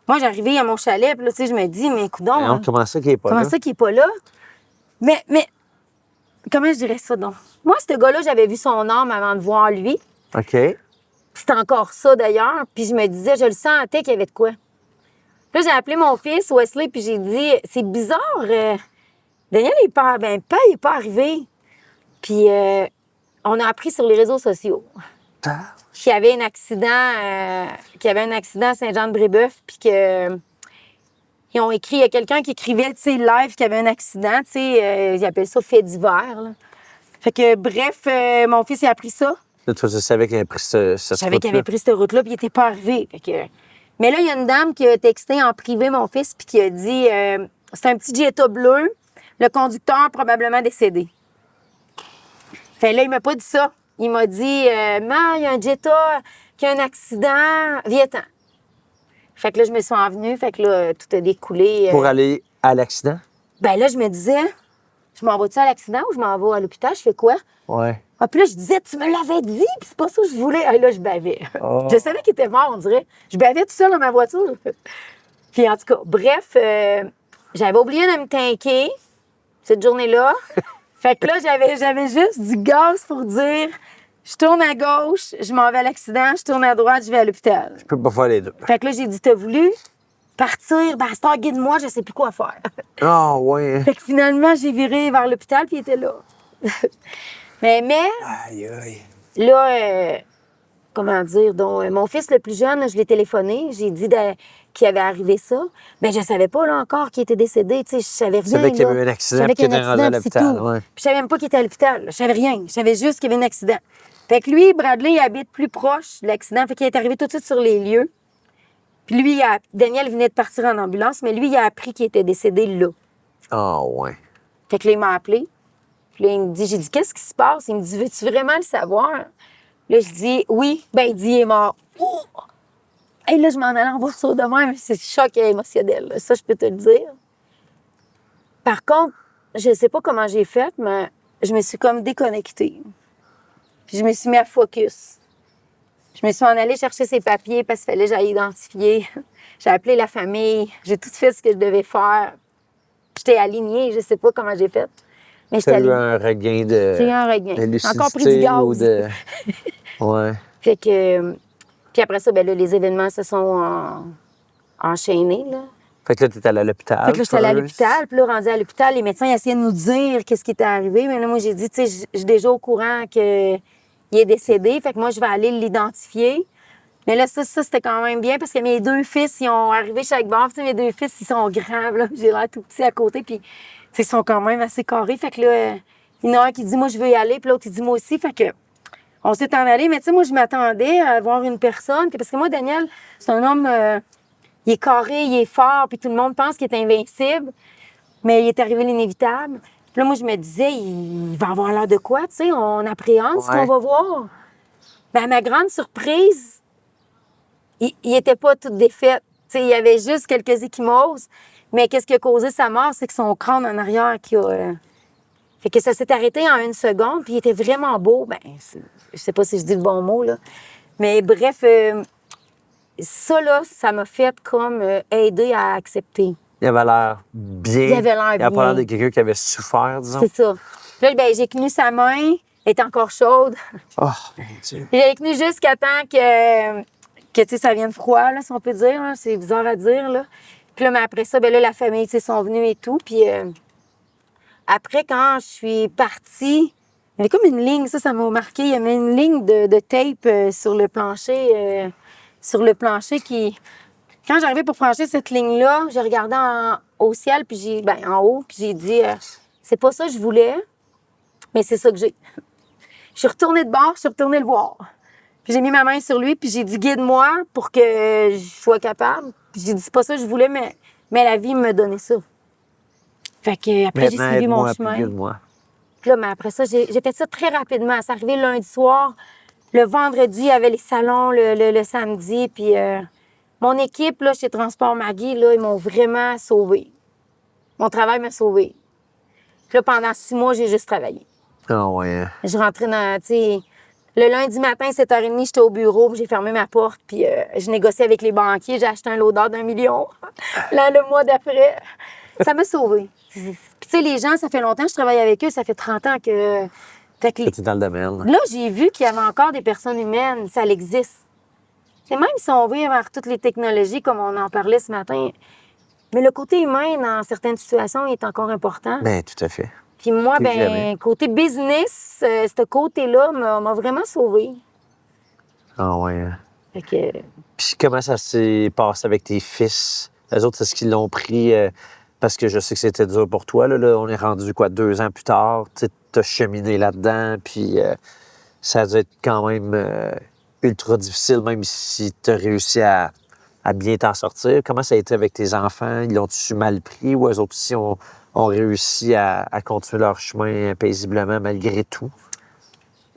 [SPEAKER 1] Moi, j'arrivais à mon chalet, puis là, tu sais, je me dis, mais coudonc,
[SPEAKER 2] Alors, comment ça qu'il n'est pas
[SPEAKER 1] comment
[SPEAKER 2] là?
[SPEAKER 1] ça qu'il n'est pas là? Mais comment je dirais ça, donc? Moi, ce gars-là, j'avais vu son âme avant de voir lui.
[SPEAKER 2] OK.
[SPEAKER 1] Puis c'était encore ça, d'ailleurs. Puis je me disais, je le sentais qu'il y avait de quoi. Puis là, j'ai appelé mon fils, Wesley, puis j'ai dit, c'est bizarre, Daniel, il n'est pas arrivé. Puis on a appris sur les réseaux sociaux qu'il y avait un accident, à Saint-Jean-de-Brébeuf, puis que... Ils ont écrit, il y a quelqu'un qui écrivait, tu sais, live qu'il y avait un accident, tu sais, ils appellent ça fait divers, là. Fait que, bref, mon fils, il a appris ça.
[SPEAKER 2] Là, toi, tu savais qu'il avait pris cette
[SPEAKER 1] Je savais qu'il
[SPEAKER 2] route-là.
[SPEAKER 1] avait pris cette route-là, puis il n'était pas arrivé. Fait que... Mais là, il y a une dame qui a texté en privé mon fils, puis qui a dit, c'est un petit Jetta bleu, le conducteur probablement décédé. Fait là, il m'a pas dit ça. Il m'a dit, il y a un Jetta, qu'il y a un accident, viens-t'en. Fait que là, je me suis envenue, fait que là, tout a découlé.
[SPEAKER 2] Pour aller à l'accident?
[SPEAKER 1] Ben là, je me disais, je m'en vais-tu à l'accident ou je m'en vais à l'hôpital? Je fais quoi?
[SPEAKER 2] Ouais.
[SPEAKER 1] Ah, puis là, je disais, tu me l'avais dit, puis c'est pas ça que je voulais. Ah, là, je bavais.
[SPEAKER 2] Oh.
[SPEAKER 1] Je savais qu'il était mort, on dirait. Je bavais tout seul dans ma voiture. Puis en tout cas, bref, j'avais oublié de me tanker cette journée-là. Fait que là, j'avais juste du gaz pour dire, je tourne à gauche, je m'en vais à l'accident, je tourne à droite, je vais à l'hôpital.
[SPEAKER 2] Je peux pas faire les deux.
[SPEAKER 1] Fait que là, j'ai dit, t'as voulu partir, ben, Star, guide-moi, je sais plus quoi faire.
[SPEAKER 2] Ah, ouais.
[SPEAKER 1] Fait que finalement, j'ai viré vers l'hôpital, puis il était là. mais
[SPEAKER 2] Aïe, aïe.
[SPEAKER 1] là, comment dire, donc, mon fils le plus jeune, là, je l'ai téléphoné, j'ai dit qu'il avait arrivé ça. Mais je savais pas là encore qu'il était décédé, tu sais, je savais rien.
[SPEAKER 2] Tu savais qu'il y
[SPEAKER 1] là.
[SPEAKER 2] avait eu un
[SPEAKER 1] Je
[SPEAKER 2] accident
[SPEAKER 1] savais
[SPEAKER 2] et qu'il
[SPEAKER 1] qu'il y
[SPEAKER 2] était
[SPEAKER 1] avait un
[SPEAKER 2] rendu à
[SPEAKER 1] accident, puis c'est
[SPEAKER 2] l'hôpital.
[SPEAKER 1] tout.
[SPEAKER 2] Ouais.
[SPEAKER 1] Puis je savais même pas qu'il était à l'hôpital, là. Je savais rien. Je savais juste qu'il y avait un accident. Fait que lui, Bradley, il habite plus proche de l'accident, fait qu'il est arrivé tout de suite sur les lieux. Puis lui, Daniel venait de partir en ambulance, mais lui, il a appris qu'il était décédé là.
[SPEAKER 2] Ah, ouais.
[SPEAKER 1] Fait que là, il m'a appelé. Puis là, il me dit, j'ai dit, qu'est-ce qui se passe? Il me dit, veux-tu vraiment le savoir? Là, je dis, oui. Ben, il dit, il est mort. Oh! Et là, je m'en allais en voiture de même. C'est choc émotionnel, là. Ça, je peux te le dire. Par contre, je sais pas comment j'ai fait, mais je me suis comme déconnectée. Puis je me suis mis à focus. Je me suis en allée chercher ses papiers parce qu'il fallait que j'aille identifier. J'ai appelé la famille. J'ai tout fait ce que je devais faire. J'étais alignée. Je sais pas comment j'ai fait. Mais j'étais
[SPEAKER 2] T'as eu
[SPEAKER 1] alignée.
[SPEAKER 2] un regain de.
[SPEAKER 1] J'ai eu un regain.
[SPEAKER 2] de
[SPEAKER 1] J'ai
[SPEAKER 2] lucidité
[SPEAKER 1] encore pris du gaz.
[SPEAKER 2] ou de. Ouais.
[SPEAKER 1] Fait que... Puis après ça, ben là, les événements se sont enchaînés, là.
[SPEAKER 2] Fait que là, t'es allé à l'hôpital.
[SPEAKER 1] Fait que là, j'étais allée à
[SPEAKER 2] first.
[SPEAKER 1] l'hôpital. Puis là, rendu à l'hôpital, les médecins ils essayaient de nous dire qu'est-ce qui était arrivé. Mais là, moi, j'ai dit, tu sais, je suis déjà au courant qu'il est décédé. Fait que moi, je vais aller l'identifier. Mais là, ça c'était quand même bien parce que mes deux fils, ils ont arrivé chaque bord. Tu sais, mes deux fils, ils sont grands, là. J'ai l'air tout petit à côté. Puis, tu sais, ils sont quand même assez carrés. Fait que là, il y en a un qui dit, moi, je veux y aller. Puis l'autre, il dit, moi aussi. Fait que, on s'est en allé. Mais tu sais, moi, je m'attendais à voir une personne. Parce que moi, Daniel, c'est un homme, il est carré, il est fort. Puis tout le monde pense qu'il est invincible. Mais il est arrivé l'inévitable. Puis là, moi, je me disais, il va avoir l'air de quoi, tu sais? On appréhende ce
[SPEAKER 2] Ouais.
[SPEAKER 1] qu'on va voir. Ben, à ma grande surprise, il était pas tout défait. Tu sais, il y avait juste quelques ecchymoses. Mais qu'est-ce qui a causé sa mort, c'est que son crâne en arrière qui a... Fait que ça s'est arrêté en 1 seconde, puis il était vraiment beau. Ben, je sais pas si je dis le bon mot, là. Mais bref, ça, là, ça m'a fait comme aider à accepter.
[SPEAKER 2] Il avait l'air bien.
[SPEAKER 1] Il avait l'air
[SPEAKER 2] Il a pas
[SPEAKER 1] bien.
[SPEAKER 2] l'air de quelqu'un qui avait souffert, disons.
[SPEAKER 1] C'est ça. Puis là, ben, j'ai tenu sa main, elle était encore chaude.
[SPEAKER 2] Oh, mon Dieu.
[SPEAKER 1] Puis j'ai tenu jusqu'à temps que tu sais, ça vienne froid, là, si on peut dire. Là. C'est bizarre à dire, là. Puis là, mais après ça, ben là, la famille, tu sais, sont venus et tout. Puis après, quand je suis partie, il y avait comme une ligne, ça m'a marqué. Il y avait une ligne de tape sur le plancher qui... Quand j'arrivais pour franchir cette ligne-là, j'ai regardé au ciel, puis en haut, puis j'ai dit, c'est pas ça que je voulais, mais c'est ça que j'ai. Je suis retournée de bord, je suis retournée le voir. Puis j'ai mis ma main sur lui, puis j'ai dit, guide-moi pour que je sois capable. Puis j'ai dit, c'est pas ça que je voulais, mais la vie me donnait ça. Fait que après, j'ai
[SPEAKER 2] Maintenant,
[SPEAKER 1] suivi mon
[SPEAKER 2] aide-moi, puis
[SPEAKER 1] chemin.
[SPEAKER 2] guide-moi.
[SPEAKER 1] Puis là, mais après ça, j'ai fait ça très rapidement. C'est arrivé lundi soir. Le vendredi, il y avait les salons le samedi. Puis mon équipe, là, chez Transport Maggie, là, ils m'ont vraiment sauvée. Mon travail m'a sauvée. Puis là, pendant 6 mois, j'ai juste travaillé.
[SPEAKER 2] Ah, ouais.
[SPEAKER 1] Je rentrais dans, tu sais, le lundi matin, 7h30, j'étais au bureau, puis j'ai fermé ma porte, puis je négociais avec les banquiers, j'ai acheté un loader d'1 million. Là, le mois d'après, ça m'a sauvée. Puis tu sais, les gens, ça fait longtemps que je travaille avec eux, ça fait 30 ans que... Fait que
[SPEAKER 2] T'es dans le domaine.
[SPEAKER 1] là, j'ai vu qu'il y avait encore des personnes humaines, ça existe. Et même si on va vers toutes les technologies, comme on en parlait ce matin, mais le côté humain, dans certaines situations, il est encore important.
[SPEAKER 2] Ben, tout à fait.
[SPEAKER 1] Puis moi,
[SPEAKER 2] Plus que
[SPEAKER 1] ben
[SPEAKER 2] jamais.
[SPEAKER 1] côté business, ce côté-là m'a vraiment sauvée.
[SPEAKER 2] Ah, ouais.
[SPEAKER 1] Fait que...
[SPEAKER 2] Puis comment ça s'est passé avec tes fils? Les autres, est-ce qu'ils l'ont pris parce que je sais que c'était dur pour toi? Là, on est rendu, 2 ans plus tard. Tu as cheminé là-dedans, puis ça a dû être quand même ultra difficile, même si tu as réussi à bien t'en sortir. Comment ça a été avec tes enfants? Ils l'ont-tu mal pris ou eux autres aussi ont réussi à continuer leur chemin paisiblement malgré tout?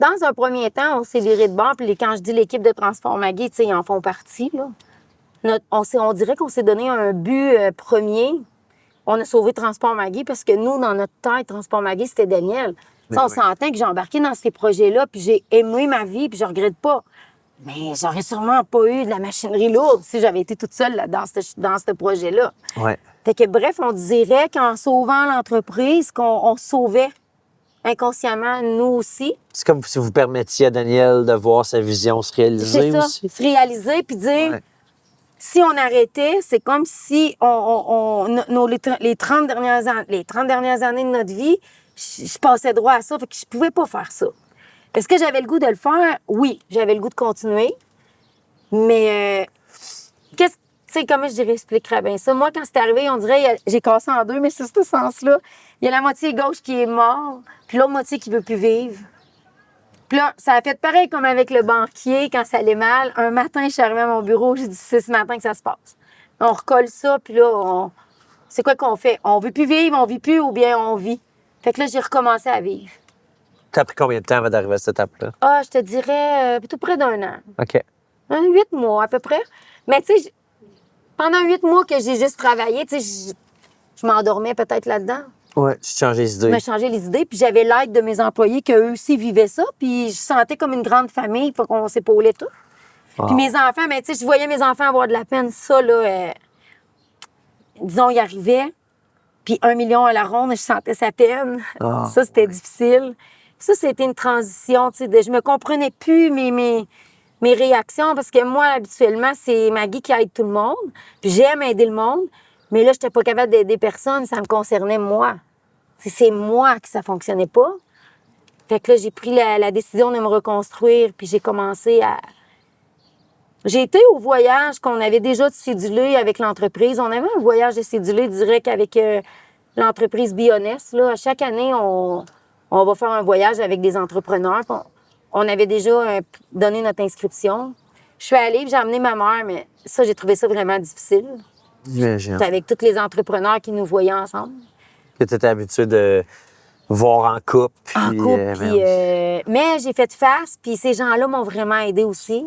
[SPEAKER 1] dans un premier temps, on s'est viré de bord. Puis quand je dis l'équipe de Transport Maggie, tu sais, ils en font partie, là. On dirait qu'on s'est donné un but premier. On a sauvé Transport Maggie parce que nous, dans notre tête, Transport Maggie, c'était Daniel. Ça, on s'entend que j'ai embarqué dans ces projets-là, puis j'ai aimé ma vie, puis je regrette pas. Mais j'aurais sûrement pas eu de la machinerie lourde si j'avais été toute seule là, dans ce projet-là.
[SPEAKER 2] Ouais.
[SPEAKER 1] Fait que bref, on dirait qu'en sauvant l'entreprise, qu'on sauvait inconsciemment nous aussi.
[SPEAKER 2] C'est comme si vous permettiez à Daniel de voir sa vision se réaliser
[SPEAKER 1] C'est ça,
[SPEAKER 2] aussi.
[SPEAKER 1] se réaliser puis dire,
[SPEAKER 2] Ouais.
[SPEAKER 1] si on arrêtait, c'est comme si les 30 dernières années de notre vie, je passais droit à ça, fait que je pouvais pas faire ça. Est-ce que j'avais le goût de le faire? Oui, j'avais le goût de continuer. Mais tu sais, comment je expliquerais bien ça? Moi, quand c'est arrivé, on dirait, j'ai cassé en deux, mais c'est ce sens-là. Il y a la moitié gauche qui est morte, puis l'autre moitié qui veut plus vivre. Puis là, ça a fait pareil comme avec le banquier quand ça allait mal. Un matin, je suis arrivée à mon bureau, j'ai dit, c'est ce matin que ça se passe. On recolle ça, puis là, c'est quoi qu'on fait? On veut plus vivre, on vit plus, ou bien on vit? Fait que là, j'ai recommencé à vivre.
[SPEAKER 2] T'as pris combien de temps avant d'arriver à cette étape-là?
[SPEAKER 1] Ah, je te dirais tout près d'1 an.
[SPEAKER 2] OK.
[SPEAKER 1] 8 mois à peu près. Mais tu sais, pendant 8 mois que j'ai juste travaillé, tu sais, je m'endormais peut-être là-dedans.
[SPEAKER 2] Ouais, tu changes les
[SPEAKER 1] Je
[SPEAKER 2] idées.
[SPEAKER 1] me changeais les idées, puis j'avais l'aide de mes employés qu'eux aussi vivaient ça, puis je sentais comme une grande famille, faut qu'on s'épaulait tout. Puis mes enfants, mais tu sais, je voyais mes enfants avoir de la peine, ça, là, disons, ils arrivaient, puis 1 million à la ronde, je sentais sa peine. Ça, c'était difficile. Ça, c'était une transition, tu sais, je me comprenais plus mes réactions, parce que moi, habituellement, c'est Maggie qui aide tout le monde, puis j'aime aider le monde, mais là, j'étais pas capable d'aider personne, ça me concernait moi. C'est moi que ça fonctionnait pas. Fait que là, j'ai pris la décision de me reconstruire, puis j'ai commencé à... J'ai été au voyage qu'on avait déjà cédulé avec l'entreprise. On avait un voyage de cédulé direct avec l'entreprise Bioness. Là. À chaque année, on va faire un voyage avec des entrepreneurs. On avait déjà donné notre inscription. Je suis allée, puis j'ai emmené ma mère, mais ça, j'ai trouvé ça vraiment difficile.
[SPEAKER 2] J'imagine.
[SPEAKER 1] C'était avec tous les entrepreneurs qui nous voyaient ensemble.
[SPEAKER 2] Que tu étais habitué de voir en couple.
[SPEAKER 1] En
[SPEAKER 2] puis,
[SPEAKER 1] couple, puis, mais j'ai fait face, puis ces gens-là m'ont vraiment aidé aussi.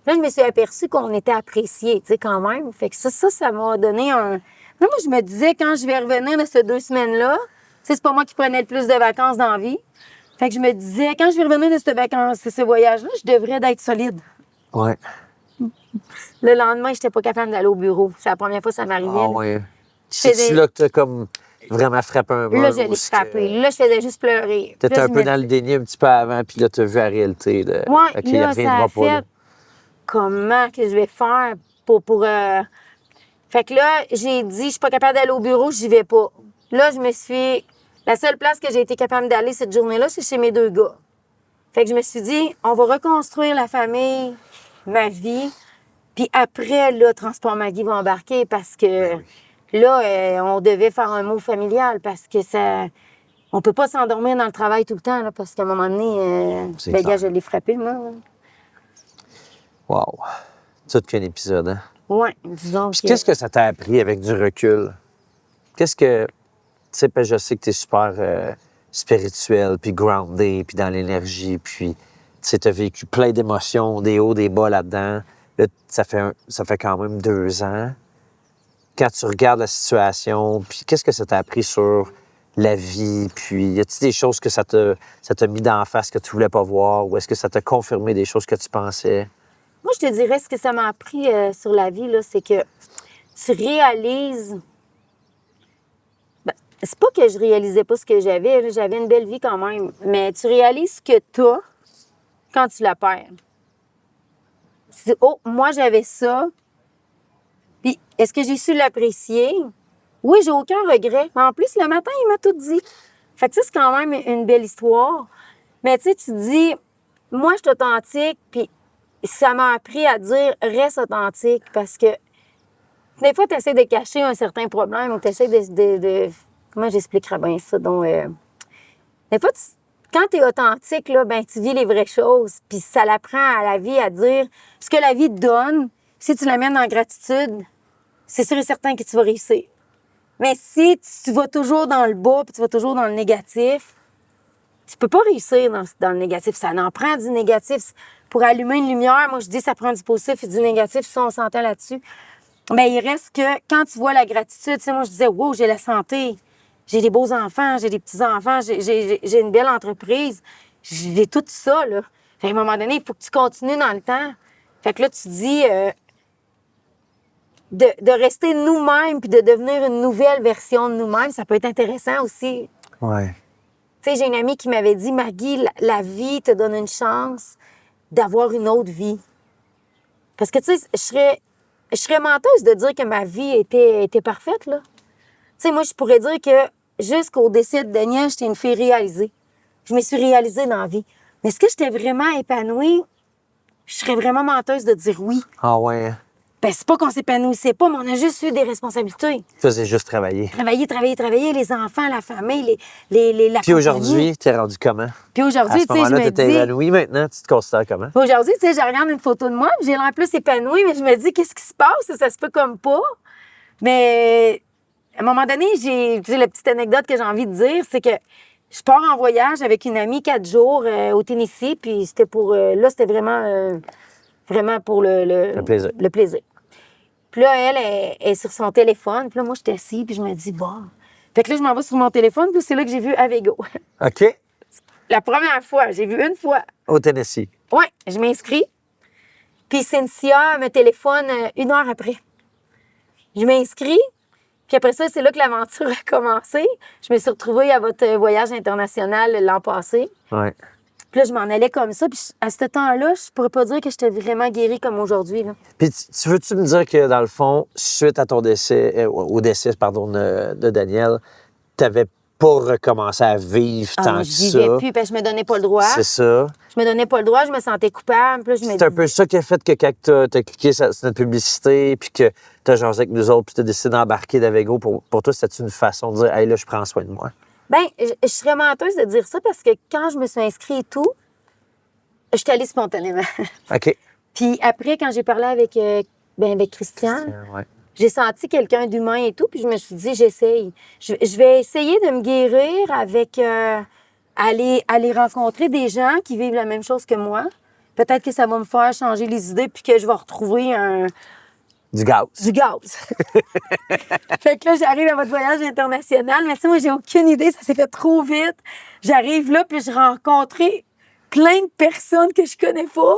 [SPEAKER 1] Là, je me suis aperçue qu'on était appréciés, tu sais, quand même. Fait que ça m'a donné un... Là, moi, je me disais, quand je vais revenir de ces 2 semaines-là, tu sais, c'est pas moi qui prenais le plus de vacances dans la vie. Fait que je me disais, quand je vais revenir de ce voyage-là, je devrais d'être solide.
[SPEAKER 2] Ouais.
[SPEAKER 1] Le lendemain, j'étais pas capable d'aller au bureau. C'est la première fois que ça m'arrivait.
[SPEAKER 2] Ah
[SPEAKER 1] là.
[SPEAKER 2] ouais. C'est là que t'as comme vraiment frappé un mur.
[SPEAKER 1] Là, je l'ai
[SPEAKER 2] où ce
[SPEAKER 1] frappé.
[SPEAKER 2] que
[SPEAKER 1] Là, je faisais juste pleurer.
[SPEAKER 2] T'étais
[SPEAKER 1] Là,
[SPEAKER 2] un
[SPEAKER 1] je
[SPEAKER 2] peu
[SPEAKER 1] me
[SPEAKER 2] dans le
[SPEAKER 1] disais,
[SPEAKER 2] déni un petit peu avant, puis là, t'as vu la réalité de...
[SPEAKER 1] ouais,
[SPEAKER 2] OK, il n'y a
[SPEAKER 1] là,
[SPEAKER 2] rien
[SPEAKER 1] ça
[SPEAKER 2] de
[SPEAKER 1] a
[SPEAKER 2] pas là.
[SPEAKER 1] fait comment que je vais faire pour Fait que là, j'ai dit, je suis pas capable d'aller au bureau, j'y vais pas. Là, je me suis... La seule place que j'ai été capable d'aller cette journée-là, c'est chez mes 2 gars. Fait que je me suis dit, on va reconstruire la famille, ma vie, puis après, là, Transport Maggie va embarquer parce que là, on devait faire un mot familial parce que ça... On peut pas s'endormir dans le travail tout le temps, là, parce qu'à un moment donné,
[SPEAKER 2] C'est
[SPEAKER 1] ben,
[SPEAKER 2] clair.
[SPEAKER 1] gars, je l'ai frappé, moi.
[SPEAKER 2] Wow. Tout qu'un épisode, hein?
[SPEAKER 1] Ouais, disons
[SPEAKER 2] Puis
[SPEAKER 1] que...
[SPEAKER 2] qu'est-ce que ça t'a appris avec du recul? Qu'est-ce que... Tu sais, parce que je sais que t'es super spirituel, puis groundé, puis dans l'énergie, puis... Tu sais, t'as vécu plein d'émotions, des hauts, des bas là-dedans. Là, ça fait quand même 2 ans. Quand tu regardes la situation, puis qu'est-ce que ça t'a appris sur la vie? Puis y a-t-il des choses que ça t'a mis d'en face que tu voulais pas voir? Ou est-ce que ça t'a confirmé des choses que tu pensais?
[SPEAKER 1] Moi, je te dirais, ce que ça m'a appris sur la vie, là, c'est que tu réalises... Ben, c'est pas que je réalisais pas ce que j'avais, là, j'avais une belle vie quand même, mais tu réalises ce que t'as quand tu la perds. Tu dis, oh, moi, j'avais ça, puis est-ce que j'ai su l'apprécier? Oui, j'ai aucun regret. En plus, le matin, il m'a tout dit. Fait que ça, c'est quand même une belle histoire. Mais tu sais, tu dis, moi, je suis authentique, puis ça m'a appris à dire, reste authentique, parce que des fois, tu essaies de cacher un certain problème ou tu essaies de... Comment j'expliquerais bien ça? Donc, des fois, quand tu es authentique, là, ben, tu vis les vraies choses, puis ça l'apprend à la vie à dire ce que la vie te donne, si tu l'amènes en gratitude, c'est sûr et certain que tu vas réussir. Mais si tu vas toujours dans le bas, puis tu vas toujours dans le négatif, tu peux pas réussir dans le négatif. Ça en prend du négatif. Pour allumer une lumière, moi, je dis ça prend du positif et du négatif. Ça, on s'entend là-dessus. Mais il reste que quand tu vois la gratitude, tu sais, moi, je disais, wow, j'ai la santé. J'ai des beaux enfants, j'ai des petits-enfants, j'ai une belle entreprise. J'ai tout ça, là. Fait qu'à un moment donné, il faut que tu continues dans le temps. Fait que là, tu dis de rester nous-mêmes puis de devenir une nouvelle version de nous-mêmes, ça peut être intéressant aussi.
[SPEAKER 2] Ouais.
[SPEAKER 1] Tu sais, j'ai une amie qui m'avait dit, Maggie, la vie te donne une chance d'avoir une autre vie. Parce que, tu sais, je serais menteuse de dire que ma vie était parfaite, là. Tu sais, moi, je pourrais dire que jusqu'au décès de Daniel, j'étais une fille réalisée. Je me suis réalisée dans la vie. Mais est-ce que j'étais vraiment épanouie? Je serais vraiment menteuse de dire oui.
[SPEAKER 2] Ah ouais.
[SPEAKER 1] Ben, c'est pas qu'on s'épanouissait pas, mais on a juste eu des responsabilités.
[SPEAKER 2] Tu faisais juste travailler.
[SPEAKER 1] Travailler, les enfants, la famille, la
[SPEAKER 2] Puis
[SPEAKER 1] compagnie.
[SPEAKER 2] aujourd'hui, t'es rendu comment?
[SPEAKER 1] Puis
[SPEAKER 2] À
[SPEAKER 1] aujourd'hui,
[SPEAKER 2] ce
[SPEAKER 1] tu sais, je
[SPEAKER 2] moment-là,
[SPEAKER 1] me
[SPEAKER 2] t'étais
[SPEAKER 1] dis...
[SPEAKER 2] évanouie. Maintenant, tu te considères comment?
[SPEAKER 1] Aujourd'hui, tu sais, je regarde une photo de moi, puis j'ai l'air plus épanouie, mais je me dis, qu'est-ce qui se passe? Ça se peut comme pas. Mais à un moment donné, j'ai la petite anecdote que j'ai envie de dire, c'est que je pars en voyage avec une amie 4 jours au Tennessee, puis c'était pour... là, c'était vraiment pour
[SPEAKER 2] Le plaisir.
[SPEAKER 1] le plaisir. Puis là, elle est sur son téléphone, puis là, moi, j'étais assise, puis je me dis, bon... Fait que là, je m'en vais sur mon téléphone, puis c'est là que j'ai vu Avego.
[SPEAKER 2] OK.
[SPEAKER 1] La première fois, j'ai vu une fois.
[SPEAKER 2] Au Tennessee.
[SPEAKER 1] Oui, je m'inscris. Puis Cynthia me téléphone 1 heure après. Je m'inscris. Puis après ça, c'est là que l'aventure a commencé. Je me suis retrouvée à votre voyage international l'an passé.
[SPEAKER 2] Ouais.
[SPEAKER 1] Puis là, je m'en allais comme ça. Puis à ce temps-là, je pourrais pas dire que j'étais vraiment guérie comme aujourd'hui, là.
[SPEAKER 2] Puis, tu veux-tu me dire que, dans le fond, suite à ton décès, au décès, pardon, de Daniel, t'avais pas recommencé à vivre tant
[SPEAKER 1] Ah,
[SPEAKER 2] que
[SPEAKER 1] je vivais
[SPEAKER 2] ça?
[SPEAKER 1] plus, parce que je me donnais pas le droit.
[SPEAKER 2] C'est ça.
[SPEAKER 1] Je me donnais pas le droit, je me sentais coupable. Puis là, je me
[SPEAKER 2] C'est un
[SPEAKER 1] dis-
[SPEAKER 2] peu ça qui a fait que quand t'as cliqué sur notre publicité, puis que t'as jasé avec nous autres, puis t'as décidé d'embarquer d'Avego, pour toi, c'était une façon de dire, hey, là, je prends soin de moi.
[SPEAKER 1] Ben, je serais menteuse de dire ça parce que quand je me suis inscrite et tout, je suis allée spontanément.
[SPEAKER 2] OK.
[SPEAKER 1] Puis après, quand j'ai parlé avec Christian,
[SPEAKER 2] Ouais.
[SPEAKER 1] j'ai senti quelqu'un d'humain et tout, puis je me suis dit, j'essaye. Je vais essayer de me guérir avec aller rencontrer des gens qui vivent la même chose que moi. Peut-être que ça va me faire changer les idées, puis que je vais retrouver
[SPEAKER 2] Du gaz.
[SPEAKER 1] du gaz. Fait que là, j'arrive à votre voyage international, mais tu sais, moi, j'ai aucune idée, ça s'est fait trop vite. J'arrive là, puis je rencontrais plein de personnes que je connais pas.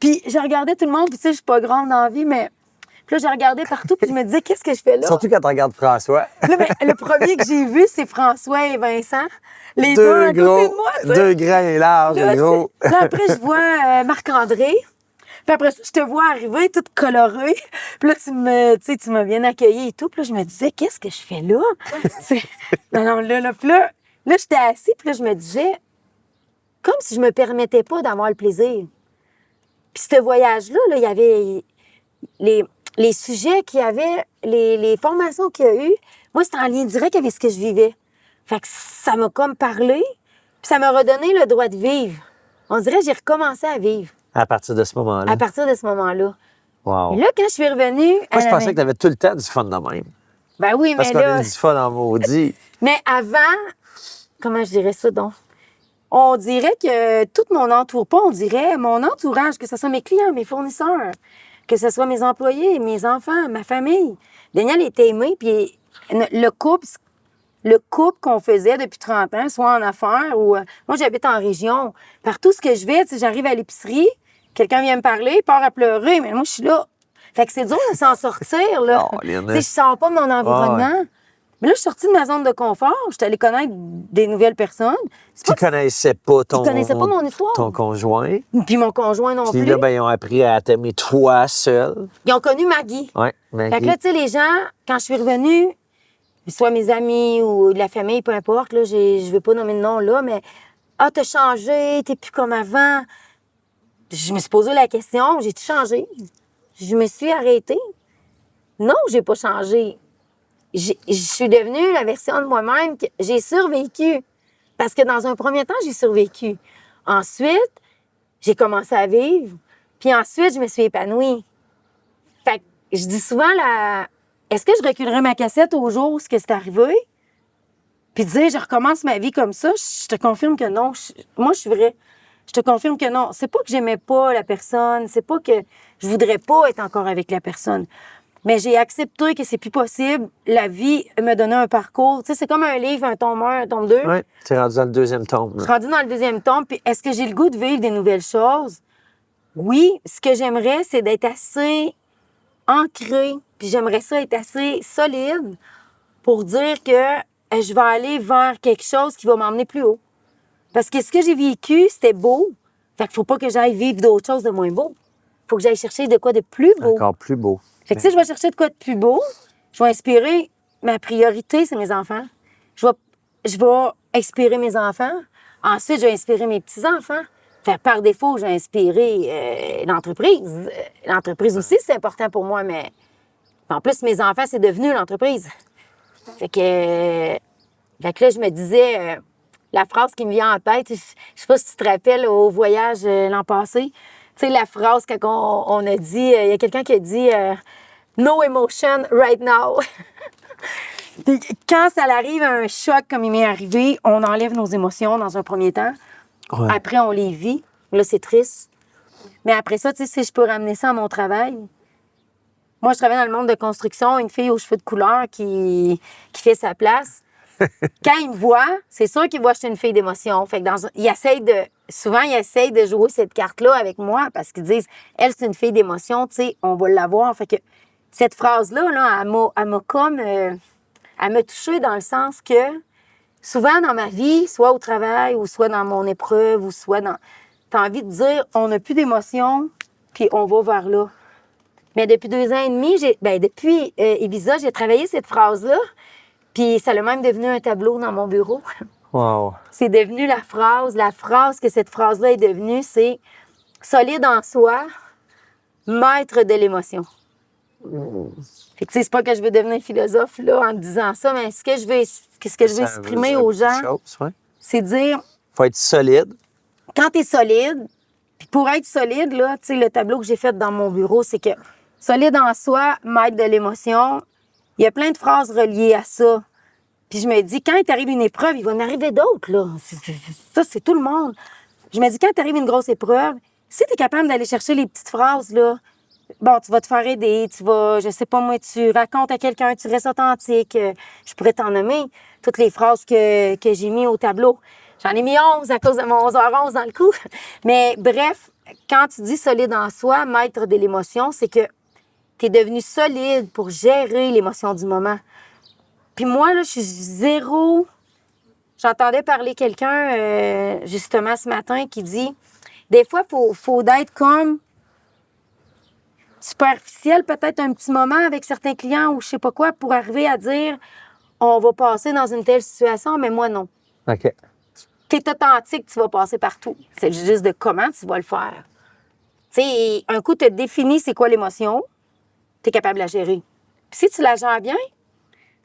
[SPEAKER 1] Puis je regardais tout le monde, puis tu sais, je suis pas grande dans la vie, mais... Puis là, je regardais partout, puis je me disais, qu'est-ce que je fais là?
[SPEAKER 2] Surtout quand tu regardes François.
[SPEAKER 1] Là, ben, le premier que j'ai vu, c'est François et Vincent. Les deux à côté de moi, tu sais.
[SPEAKER 2] Deux grands et larges,
[SPEAKER 1] Là,
[SPEAKER 2] gros.
[SPEAKER 1] là, après, je vois Marc-André. Puis après ça, je te vois arriver, toute colorée. Puis là, tu m'as bien accueilli et tout. Puis là, je me disais, qu'est-ce que je fais là? Non, là. Puis là, j'étais assise, puis là, je me disais, comme si je me permettais pas d'avoir le plaisir. Puis ce voyage-là, là, il y avait les sujets qu'il y avait, les formations qu'il y a eu. Moi, c'était en lien direct avec ce que je vivais. Fait que ça m'a comme parlé, puis ça m'a redonné le droit de vivre. On dirait que j'ai recommencé à vivre
[SPEAKER 2] À partir de ce moment-là.
[SPEAKER 1] à partir de ce moment-là.
[SPEAKER 2] Wow.
[SPEAKER 1] Et là, quand je suis revenue...
[SPEAKER 2] Moi, je pensais que tu avais tout le temps du fun de même.
[SPEAKER 1] Ben oui,
[SPEAKER 2] Parce
[SPEAKER 1] mais
[SPEAKER 2] qu'on a
[SPEAKER 1] là...
[SPEAKER 2] eu du fun en maudit.
[SPEAKER 1] Mais avant, comment je dirais ça donc? On dirait que tout mon entourage, pas on dirait, mon entourage, que ce soit mes clients, mes fournisseurs, que ce soit mes employés, mes enfants, ma famille. Daniel était aimé, puis le couple qu'on faisait depuis 30 ans, soit en affaires ou... moi, j'habite en région. Partout ce que je vais, tu sais, j'arrive à l'épicerie, quelqu'un vient me parler, part à pleurer, mais moi, je suis là. Fait que c'est dur de s'en sortir, là.
[SPEAKER 2] Oh, Lionel.
[SPEAKER 1] Tu sais, je sors pas de mon environnement. Mais là, je suis sortie de ma zone de confort. Je suis allée connaître des nouvelles personnes. C'est
[SPEAKER 2] Qui
[SPEAKER 1] pas que-
[SPEAKER 2] connaissaient pas ton...
[SPEAKER 1] Ils connaissaient pas mon histoire.
[SPEAKER 2] Ton conjoint.
[SPEAKER 1] Puis mon conjoint non
[SPEAKER 2] Puis
[SPEAKER 1] plus.
[SPEAKER 2] là, ben, ils ont appris à t'aimer toi seul.
[SPEAKER 1] Ils ont connu Maggie.
[SPEAKER 2] Ouais,
[SPEAKER 1] Fait que là, tu sais, les gens, quand je suis revenue, soit mes amis ou de la famille, peu importe, là, je veux pas nommer de nom là, mais « Ah, t'as changé, t'es plus comme avant. » Je me suis posé la question, j'ai-tu changé? Je me suis arrêtée. Non, j'ai pas changé. Je suis devenue la version de moi-même que j'ai survécu. Parce que dans un premier temps, j'ai survécu. Ensuite, j'ai commencé à vivre. Puis ensuite, je me suis épanouie. Fait que je dis souvent, est-ce que je reculerais ma cassette au jour où c'est arrivé? Puis dire, je recommence ma vie comme ça, je te confirme que non. Moi, je suis vraie. Je te confirme que non. C'est pas que j'aimais pas la personne, c'est pas que je voudrais pas être encore avec la personne. Mais j'ai accepté que c'est plus possible. La vie me donnait un parcours. Tu sais, c'est comme un livre, un tome 1, un tome 2.
[SPEAKER 2] Oui, tu es rendu dans le deuxième tome.
[SPEAKER 1] Je suis rendue dans le deuxième tome. Puis est-ce que j'ai le goût de vivre des nouvelles choses? Oui. Ce que j'aimerais, c'est d'être assez ancrée. Puis j'aimerais ça être assez solide pour dire que je vais aller vers quelque chose qui va m'emmener plus haut. Parce que ce que j'ai vécu, c'était beau. Fait qu'il faut pas que j'aille vivre d'autres choses de moins beau. Faut que j'aille chercher de quoi de plus beau.
[SPEAKER 2] Encore plus beau.
[SPEAKER 1] Fait que si je vais chercher de quoi de plus beau, je vais inspirer. Ma priorité, c'est mes enfants. Je vais inspirer mes enfants. Ensuite, je vais inspirer mes petits-enfants. Fait par défaut, je vais inspirer l'entreprise. L'entreprise aussi, c'est important pour moi, mais en plus, mes enfants, c'est devenu l'entreprise. Fait que là, je me disais, la phrase qui me vient en tête, je sais pas si tu te rappelles au voyage l'an passé, tu sais, la phrase quand on a dit, il y a quelqu'un qui a dit No emotion right now. Puis quand ça arrive à un choc comme il m'est arrivé, on enlève nos émotions dans un premier temps.
[SPEAKER 2] Ouais.
[SPEAKER 1] Après, on les vit. Là, c'est triste. Mais après ça, tu sais, si je peux ramener ça à mon travail. Moi, je travaille dans le monde de construction, une fille aux cheveux de couleur qui fait sa place. Quand il me voit, c'est sûr qu'il voit que je suis une fille d'émotion. Fait que souvent, il essaye de jouer cette carte-là avec moi parce qu'ils disent, elle, c'est une fille d'émotion, tu sais, on va l'avoir. Fait que cette phrase-là, là, elle m'a comme, elle m'a touchée dans le sens que souvent dans ma vie, soit au travail ou soit dans mon épreuve ou soit dans, t'as envie de dire, on n'a plus d'émotion, puis on va vers là. Mais depuis 2 ans et demi, depuis Ibiza, j'ai travaillé cette phrase-là. Puis ça a même devenu un tableau dans mon bureau.
[SPEAKER 2] Wow.
[SPEAKER 1] C'est devenu la phrase que cette phrase-là est devenue, c'est solide en soi, maître de l'émotion. Fait que, tu sais, c'est pas que je veux devenir philosophe là, en disant ça, mais ce que je veux exprimer aux gens, c'est dire...
[SPEAKER 2] Faut être solide.
[SPEAKER 1] Quand tu es solide, puis pour être solide, là, tu sais, le tableau que j'ai fait dans mon bureau, c'est que solide en soi, maître de l'émotion, il y a plein de phrases reliées à ça. Puis je me dis, quand il t'arrive une épreuve, il va en arriver d'autres, là. Ça, c'est tout le monde. Je me dis, quand t'arrive une grosse épreuve, si t'es capable d'aller chercher les petites phrases, là, bon, tu vas te faire aider, tu vas, je sais pas moi, tu racontes à quelqu'un, tu restes authentique. Je pourrais t'en nommer toutes les phrases que j'ai mis au tableau. J'en ai mis 11 à cause de mon 11h11 dans le coup. Mais bref, quand tu dis solide en soi, maître de l'émotion, c'est que tu es devenu solide pour gérer l'émotion du moment. Puis moi, là, je suis zéro... J'entendais parler quelqu'un, justement, ce matin, qui dit, des fois, faut d'être comme superficiel, peut-être un petit moment avec certains clients ou je sais pas quoi, pour arriver à dire, on va passer dans une telle situation, mais moi, non.
[SPEAKER 2] OK.
[SPEAKER 1] Tu es authentique, tu vas passer partout. C'est juste de comment tu vas le faire. Tu sais, un coup, tu as défini c'est quoi l'émotion, tu es capable de la gérer. Puis si tu la gères bien,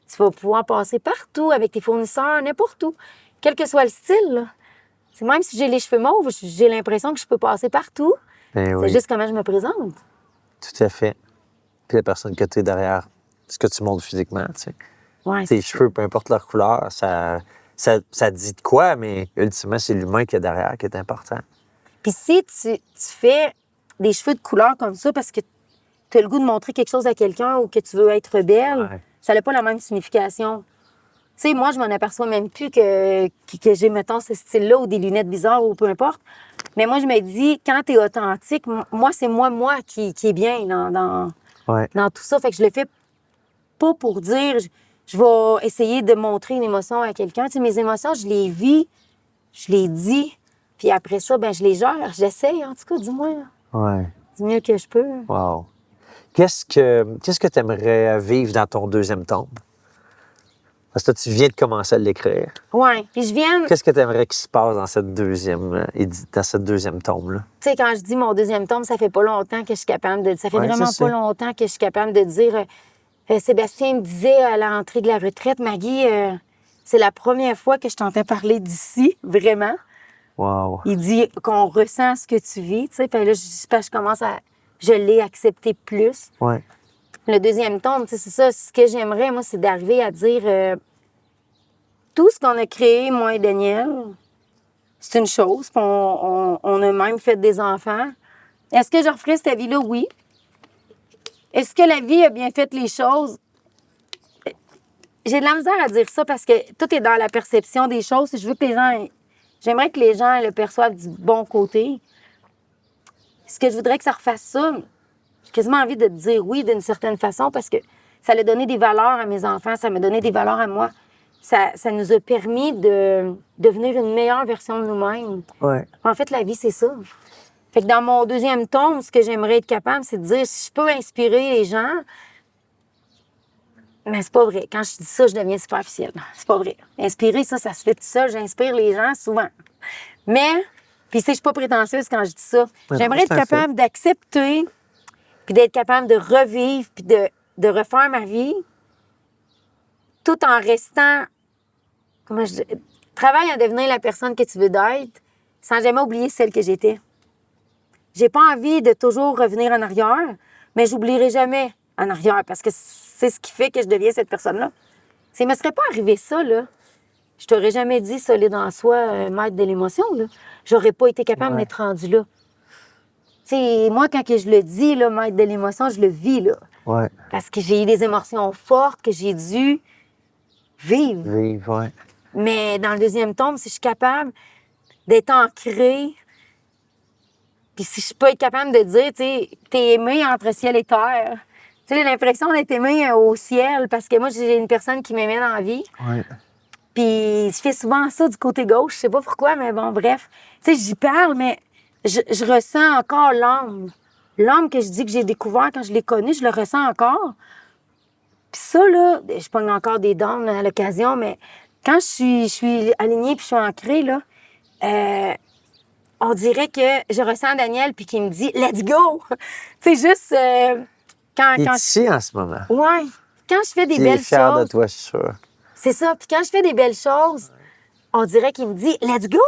[SPEAKER 1] tu vas pouvoir passer partout avec tes fournisseurs, n'importe où. Quel que soit le style, là. C'est même si j'ai les cheveux mauves, j'ai l'impression que je peux passer partout.
[SPEAKER 2] Ben oui.
[SPEAKER 1] C'est juste comment je me présente.
[SPEAKER 2] Tout à fait. Puis la personne que tu es derrière, ce que tu montres physiquement, tu sais.
[SPEAKER 1] Ouais,
[SPEAKER 2] Tes cheveux, peu importe leur couleur, ça dit de quoi, mais ultimement, c'est l'humain qui est derrière qui est important.
[SPEAKER 1] Puis si tu fais des cheveux de couleur comme ça parce que tu as le goût de montrer quelque chose à quelqu'un ou que tu veux être belle,
[SPEAKER 2] Ouais.
[SPEAKER 1] ça n'a pas la même signification. Tu sais, moi, je m'en aperçois même plus que j'ai, mettons, ce style-là ou des lunettes bizarres ou peu importe. Mais moi, je me dis, quand tu es authentique, moi, c'est moi qui est bien
[SPEAKER 2] Ouais.
[SPEAKER 1] dans tout ça. Fait que je le fais pas pour dire, je vais essayer de montrer une émotion à quelqu'un. Tu sais, mes émotions, je les vis, je les dis, puis après ça, ben je les gère. J'essaie, en tout cas, du moins,
[SPEAKER 2] Ouais.
[SPEAKER 1] du mieux que je peux.
[SPEAKER 2] Wow. Qu'est-ce que tu aimerais vivre dans ton deuxième tome? Parce que tu viens de commencer à l'écrire.
[SPEAKER 1] Oui, puis je viens...
[SPEAKER 2] Qu'est-ce que tu aimerais qu'il se passe dans cette deuxième tome-là?
[SPEAKER 1] Tu sais, quand je dis mon deuxième tome, ça fait pas longtemps que je suis capable de... Ça fait
[SPEAKER 2] Ouais,
[SPEAKER 1] vraiment
[SPEAKER 2] c'est ça.
[SPEAKER 1] pas longtemps que je suis capable de dire... Sébastien me disait à l'entrée de la retraite, Maggie, c'est la première fois que je t'entends parler d'ici, vraiment.
[SPEAKER 2] Wow.
[SPEAKER 1] Il dit qu'on ressent ce que tu vis, tu sais. Puis là, je commence à... Je l'ai accepté plus.
[SPEAKER 2] Ouais.
[SPEAKER 1] Le deuxième tome, tu sais, c'est ça. Ce que j'aimerais, moi, c'est d'arriver à dire... tout ce qu'on a créé, moi et Daniel, c'est une chose. Puis on a même fait des enfants. Est-ce que je referais cette vie-là? Oui. Est-ce que la vie a bien fait les choses? J'ai de la misère à dire ça parce que tout est dans la perception des choses. Je veux que les gens... J'aimerais que les gens le perçoivent du bon côté. Est-ce que je voudrais que ça refasse ça? J'ai quasiment envie de te dire oui d'une certaine façon parce que ça a donné des valeurs à mes enfants, ça m'a donné des valeurs à moi. Ça nous a permis de devenir une meilleure version de nous-mêmes.
[SPEAKER 2] Ouais.
[SPEAKER 1] En fait, la vie, c'est ça. Fait que dans mon deuxième tome, ce que j'aimerais être capable, c'est de dire si je peux inspirer les gens, mais c'est pas vrai. Quand je dis ça, je deviens superficielle. C'est pas vrai. Inspirer, ça se fait tout seul. J'inspire les gens souvent. Mais, puis je suis pas prétentieuse quand je dis ça. J'aimerais être capable d'accepter, puis d'être capable de revivre, puis de refaire ma vie, tout en restant, comment je dis, travaille à devenir la personne que tu veux d'être, sans jamais oublier celle que j'étais. J'ai pas envie de toujours revenir en arrière, mais j'oublierai jamais en arrière parce que c'est ce qui fait que je deviens cette personne-là. Ça ne me serait pas arrivé ça, là. Je t'aurais jamais dit solide en soi, maître de l'émotion, là. J'aurais pas été capable d'être rendue là. Tu sais, moi, quand que je le dis, là, maître de l'émotion, je le vis, là.
[SPEAKER 2] Ouais.
[SPEAKER 1] Parce que j'ai eu des émotions fortes que j'ai dû vivre.
[SPEAKER 2] Vivre, ouais.
[SPEAKER 1] Mais dans le deuxième tome, si je suis capable d'être ancrée, puis si je peux être capable de dire, tu sais, t'es aimé entre ciel et terre. Tu sais, j'ai l'impression d'être aimée au ciel parce que moi, j'ai une personne qui m'aimait dans la vie.
[SPEAKER 2] Ouais.
[SPEAKER 1] Puis je fais souvent ça du côté gauche. Je sais pas pourquoi, mais bon, bref. Tu sais, j'y parle, mais je ressens encore l'âme. L'âme que je dis que j'ai découvert quand je l'ai connu, je le ressens encore. Puis ça, là, je pogne encore des dents à l'occasion, mais quand je suis alignée puis je suis ancrée, là, on dirait que je ressens Daniel puis qu'il me dit « Let's go! » Tu sais, juste quand
[SPEAKER 2] Il est ici en ce moment.
[SPEAKER 1] ouais, quand je fais des
[SPEAKER 2] Il est
[SPEAKER 1] belles
[SPEAKER 2] fier
[SPEAKER 1] choses...
[SPEAKER 2] de toi, je suis sûr.
[SPEAKER 1] C'est ça. Puis quand je fais des belles choses, on dirait qu'il me dit « Let's go! »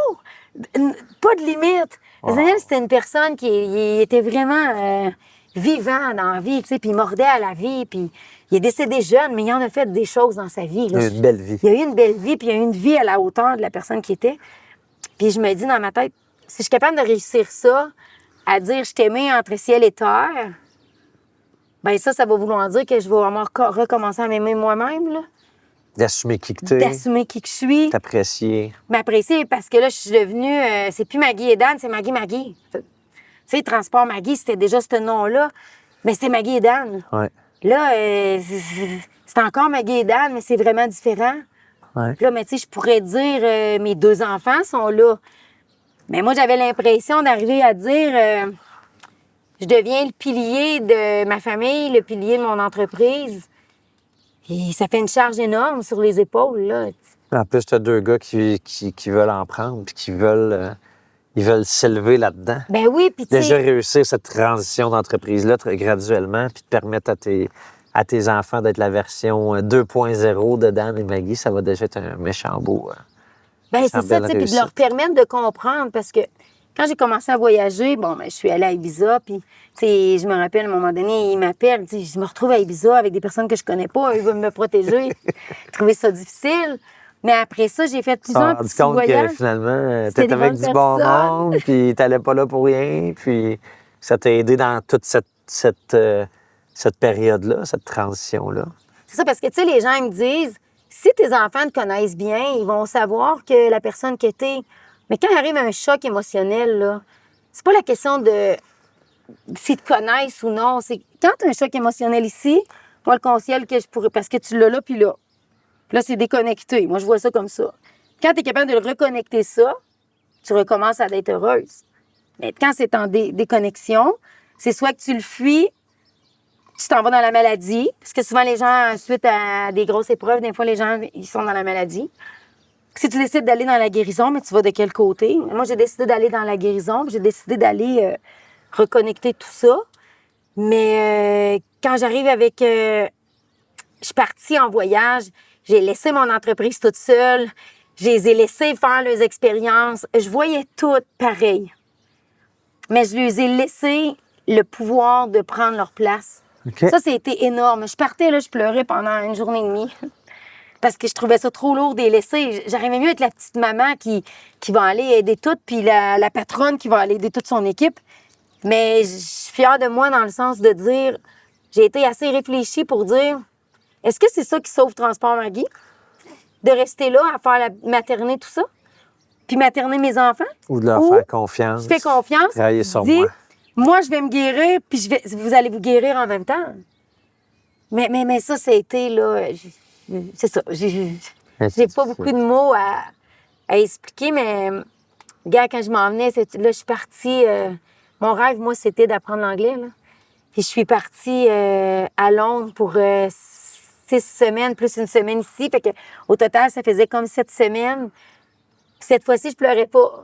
[SPEAKER 1] Pas de limite.
[SPEAKER 2] Wow.
[SPEAKER 1] Daniel, c'était une personne qui il était vraiment vivant dans la vie, tu sais, puis il mordait à la vie, puis il est décédé jeune, mais il en a fait des choses dans sa vie. Là.
[SPEAKER 2] Il a eu une belle vie.
[SPEAKER 1] Il a eu une belle vie, puis il a eu une vie à la hauteur de la personne qu'il était. Puis je me dis dans ma tête, si je suis capable de réussir ça, à dire « je t'aimais entre ciel et terre », bien ça va vouloir dire que je vais vraiment recommencer à m'aimer moi-même, là.
[SPEAKER 2] D'assumer qui que t'es,
[SPEAKER 1] D'assumer qui que je suis.
[SPEAKER 2] t'apprécier.
[SPEAKER 1] M'apprécier parce que là, je suis devenue... c'est plus Maggie et Dan, c'est Maggie. Tu sais, Transport Maggie, c'était déjà ce nom-là, mais c'était Maggie et Dan.
[SPEAKER 2] Ouais.
[SPEAKER 1] Là, c'est encore Maggie et Dan, mais c'est vraiment différent.
[SPEAKER 2] Ouais.
[SPEAKER 1] Puis là, mais tu sais, je pourrais dire mes deux enfants sont là. Mais moi, j'avais l'impression d'arriver à dire je deviens le pilier de ma famille, le pilier de mon entreprise. Et ça fait une charge énorme sur les épaules, là.
[SPEAKER 2] En plus, tu as deux gars qui veulent en prendre puis qui veulent, ils veulent s'élever là-dedans.
[SPEAKER 1] Ben oui, puis tu
[SPEAKER 2] Déjà
[SPEAKER 1] sais...
[SPEAKER 2] réussir cette transition d'entreprise-là graduellement puis de permettre à tes enfants d'être la version 2.0 de Dan et Maggie, ça va déjà être un méchant beau.
[SPEAKER 1] Ben c'est ça, tu sais, puis de leur permettre de comprendre parce que quand j'ai commencé à voyager, bon, ben je suis allée à Ibiza, puis, tu sais, je me rappelle, à un moment donné, ils m'appellent, tu sais, je me retrouve à Ibiza avec des personnes que je connais pas, ils veulent me protéger. J'ai trouvé ça difficile. Mais après ça, j'ai fait plusieurs petits
[SPEAKER 2] compte
[SPEAKER 1] voyages.
[SPEAKER 2] que finalement,
[SPEAKER 1] C'était
[SPEAKER 2] t'étais avec
[SPEAKER 1] des
[SPEAKER 2] du
[SPEAKER 1] bonnes
[SPEAKER 2] bon
[SPEAKER 1] personnes.
[SPEAKER 2] monde, puis t'allais pas là pour rien, puis ça t'a aidé dans toute cette période-là, cette transition-là.
[SPEAKER 1] C'est ça, parce que, tu sais, les gens, ils me disent, si tes enfants te connaissent bien, ils vont savoir que la personne que t'es... Mais quand arrive un choc émotionnel, là, c'est pas la question de s'ils te connaissent ou non. C'est quand tu as un choc émotionnel ici, moi, le conseil que je pourrais... Parce que tu l'as là, puis là. Puis là, c'est déconnecté. Moi, je vois ça comme ça. Quand tu es capable de reconnecter ça, tu recommences à être heureuse. Mais quand c'est en déconnexion, c'est soit que tu le fuis, tu t'en vas dans la maladie, parce que souvent, les gens, suite à des grosses épreuves, des fois, les gens, ils sont dans la maladie. Si tu décides d'aller dans la guérison, mais tu vas de quel côté? Moi, j'ai décidé d'aller dans la guérison, puis j'ai décidé d'aller reconnecter tout ça. Mais quand j'arrive avec... je suis partie en voyage, j'ai laissé mon entreprise toute seule, je les ai laissés faire leurs expériences. Je voyais tout pareil. Mais je les ai laissé le pouvoir de prendre leur place.
[SPEAKER 2] OK.
[SPEAKER 1] Ça, c'était énorme. Je partais, là, je pleurais pendant une journée et demie. parce que je trouvais ça trop lourd de les laisser. J'aurais mieux être la petite maman qui va aller aider toutes, puis la patronne qui va aller aider toute son équipe. Mais je suis fière de moi dans le sens de dire, j'ai été assez réfléchie pour dire, est-ce que c'est ça qui sauve Transport Maggie? De rester là à faire materner tout ça? Puis materner mes enfants?
[SPEAKER 2] Ou de leur faire confiance.
[SPEAKER 1] Je fais confiance.
[SPEAKER 2] Travailler sur
[SPEAKER 1] dis,
[SPEAKER 2] moi.
[SPEAKER 1] Moi, je vais me guérir, puis vous allez vous guérir en même temps. Mais ça a été, là... C'est ça. J'ai pas beaucoup de mots à expliquer, mais... Gars, quand je m'en venais, là, je suis partie... mon rêve, moi, c'était d'apprendre l'anglais, là. Puis je suis partie à Londres pour 6 semaines, plus une semaine ici. Fait que au total, ça faisait comme 7 semaines. Puis cette fois-ci, je pleurais pas.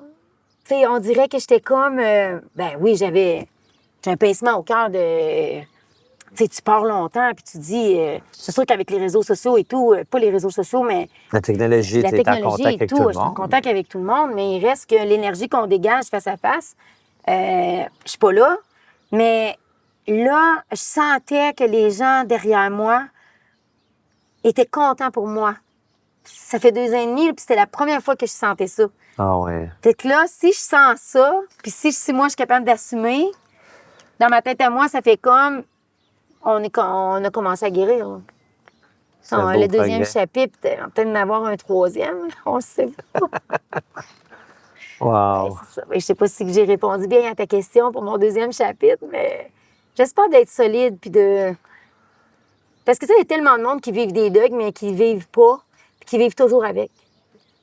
[SPEAKER 1] Tu sais, on dirait que j'étais comme... ben oui, j'ai un pincement au cœur de... Tu sais, tu pars longtemps, puis tu dis... c'est sûr qu'avec les réseaux sociaux et tout, pas les réseaux sociaux, mais...
[SPEAKER 2] La technologie, tu es en contact avec tout le monde.
[SPEAKER 1] Je suis en contact avec tout le monde, mais il reste que l'énergie qu'on dégage face à face, je suis pas là. Mais là, je sentais que les gens derrière moi étaient contents pour moi. Ça fait 2 ans et demi, puis c'était la première fois que je sentais ça.
[SPEAKER 2] Ah ouais.
[SPEAKER 1] Fait que là, si je sens ça, puis si moi, je suis capable d'assumer, dans ma tête à moi, ça fait comme... On a commencé à guérir. Là. Le 2e chapitre, peut-être en avoir un 3e, on ne sait pas.
[SPEAKER 2] Wow.
[SPEAKER 1] C'est ça. Je ne sais pas si j'ai répondu bien à ta question pour mon 2e chapitre, mais j'espère d'être solide, puis de... Parce que ça, il y a tellement de monde qui vivent des deuils, mais qui ne vivent pas, puis qui vivent toujours avec.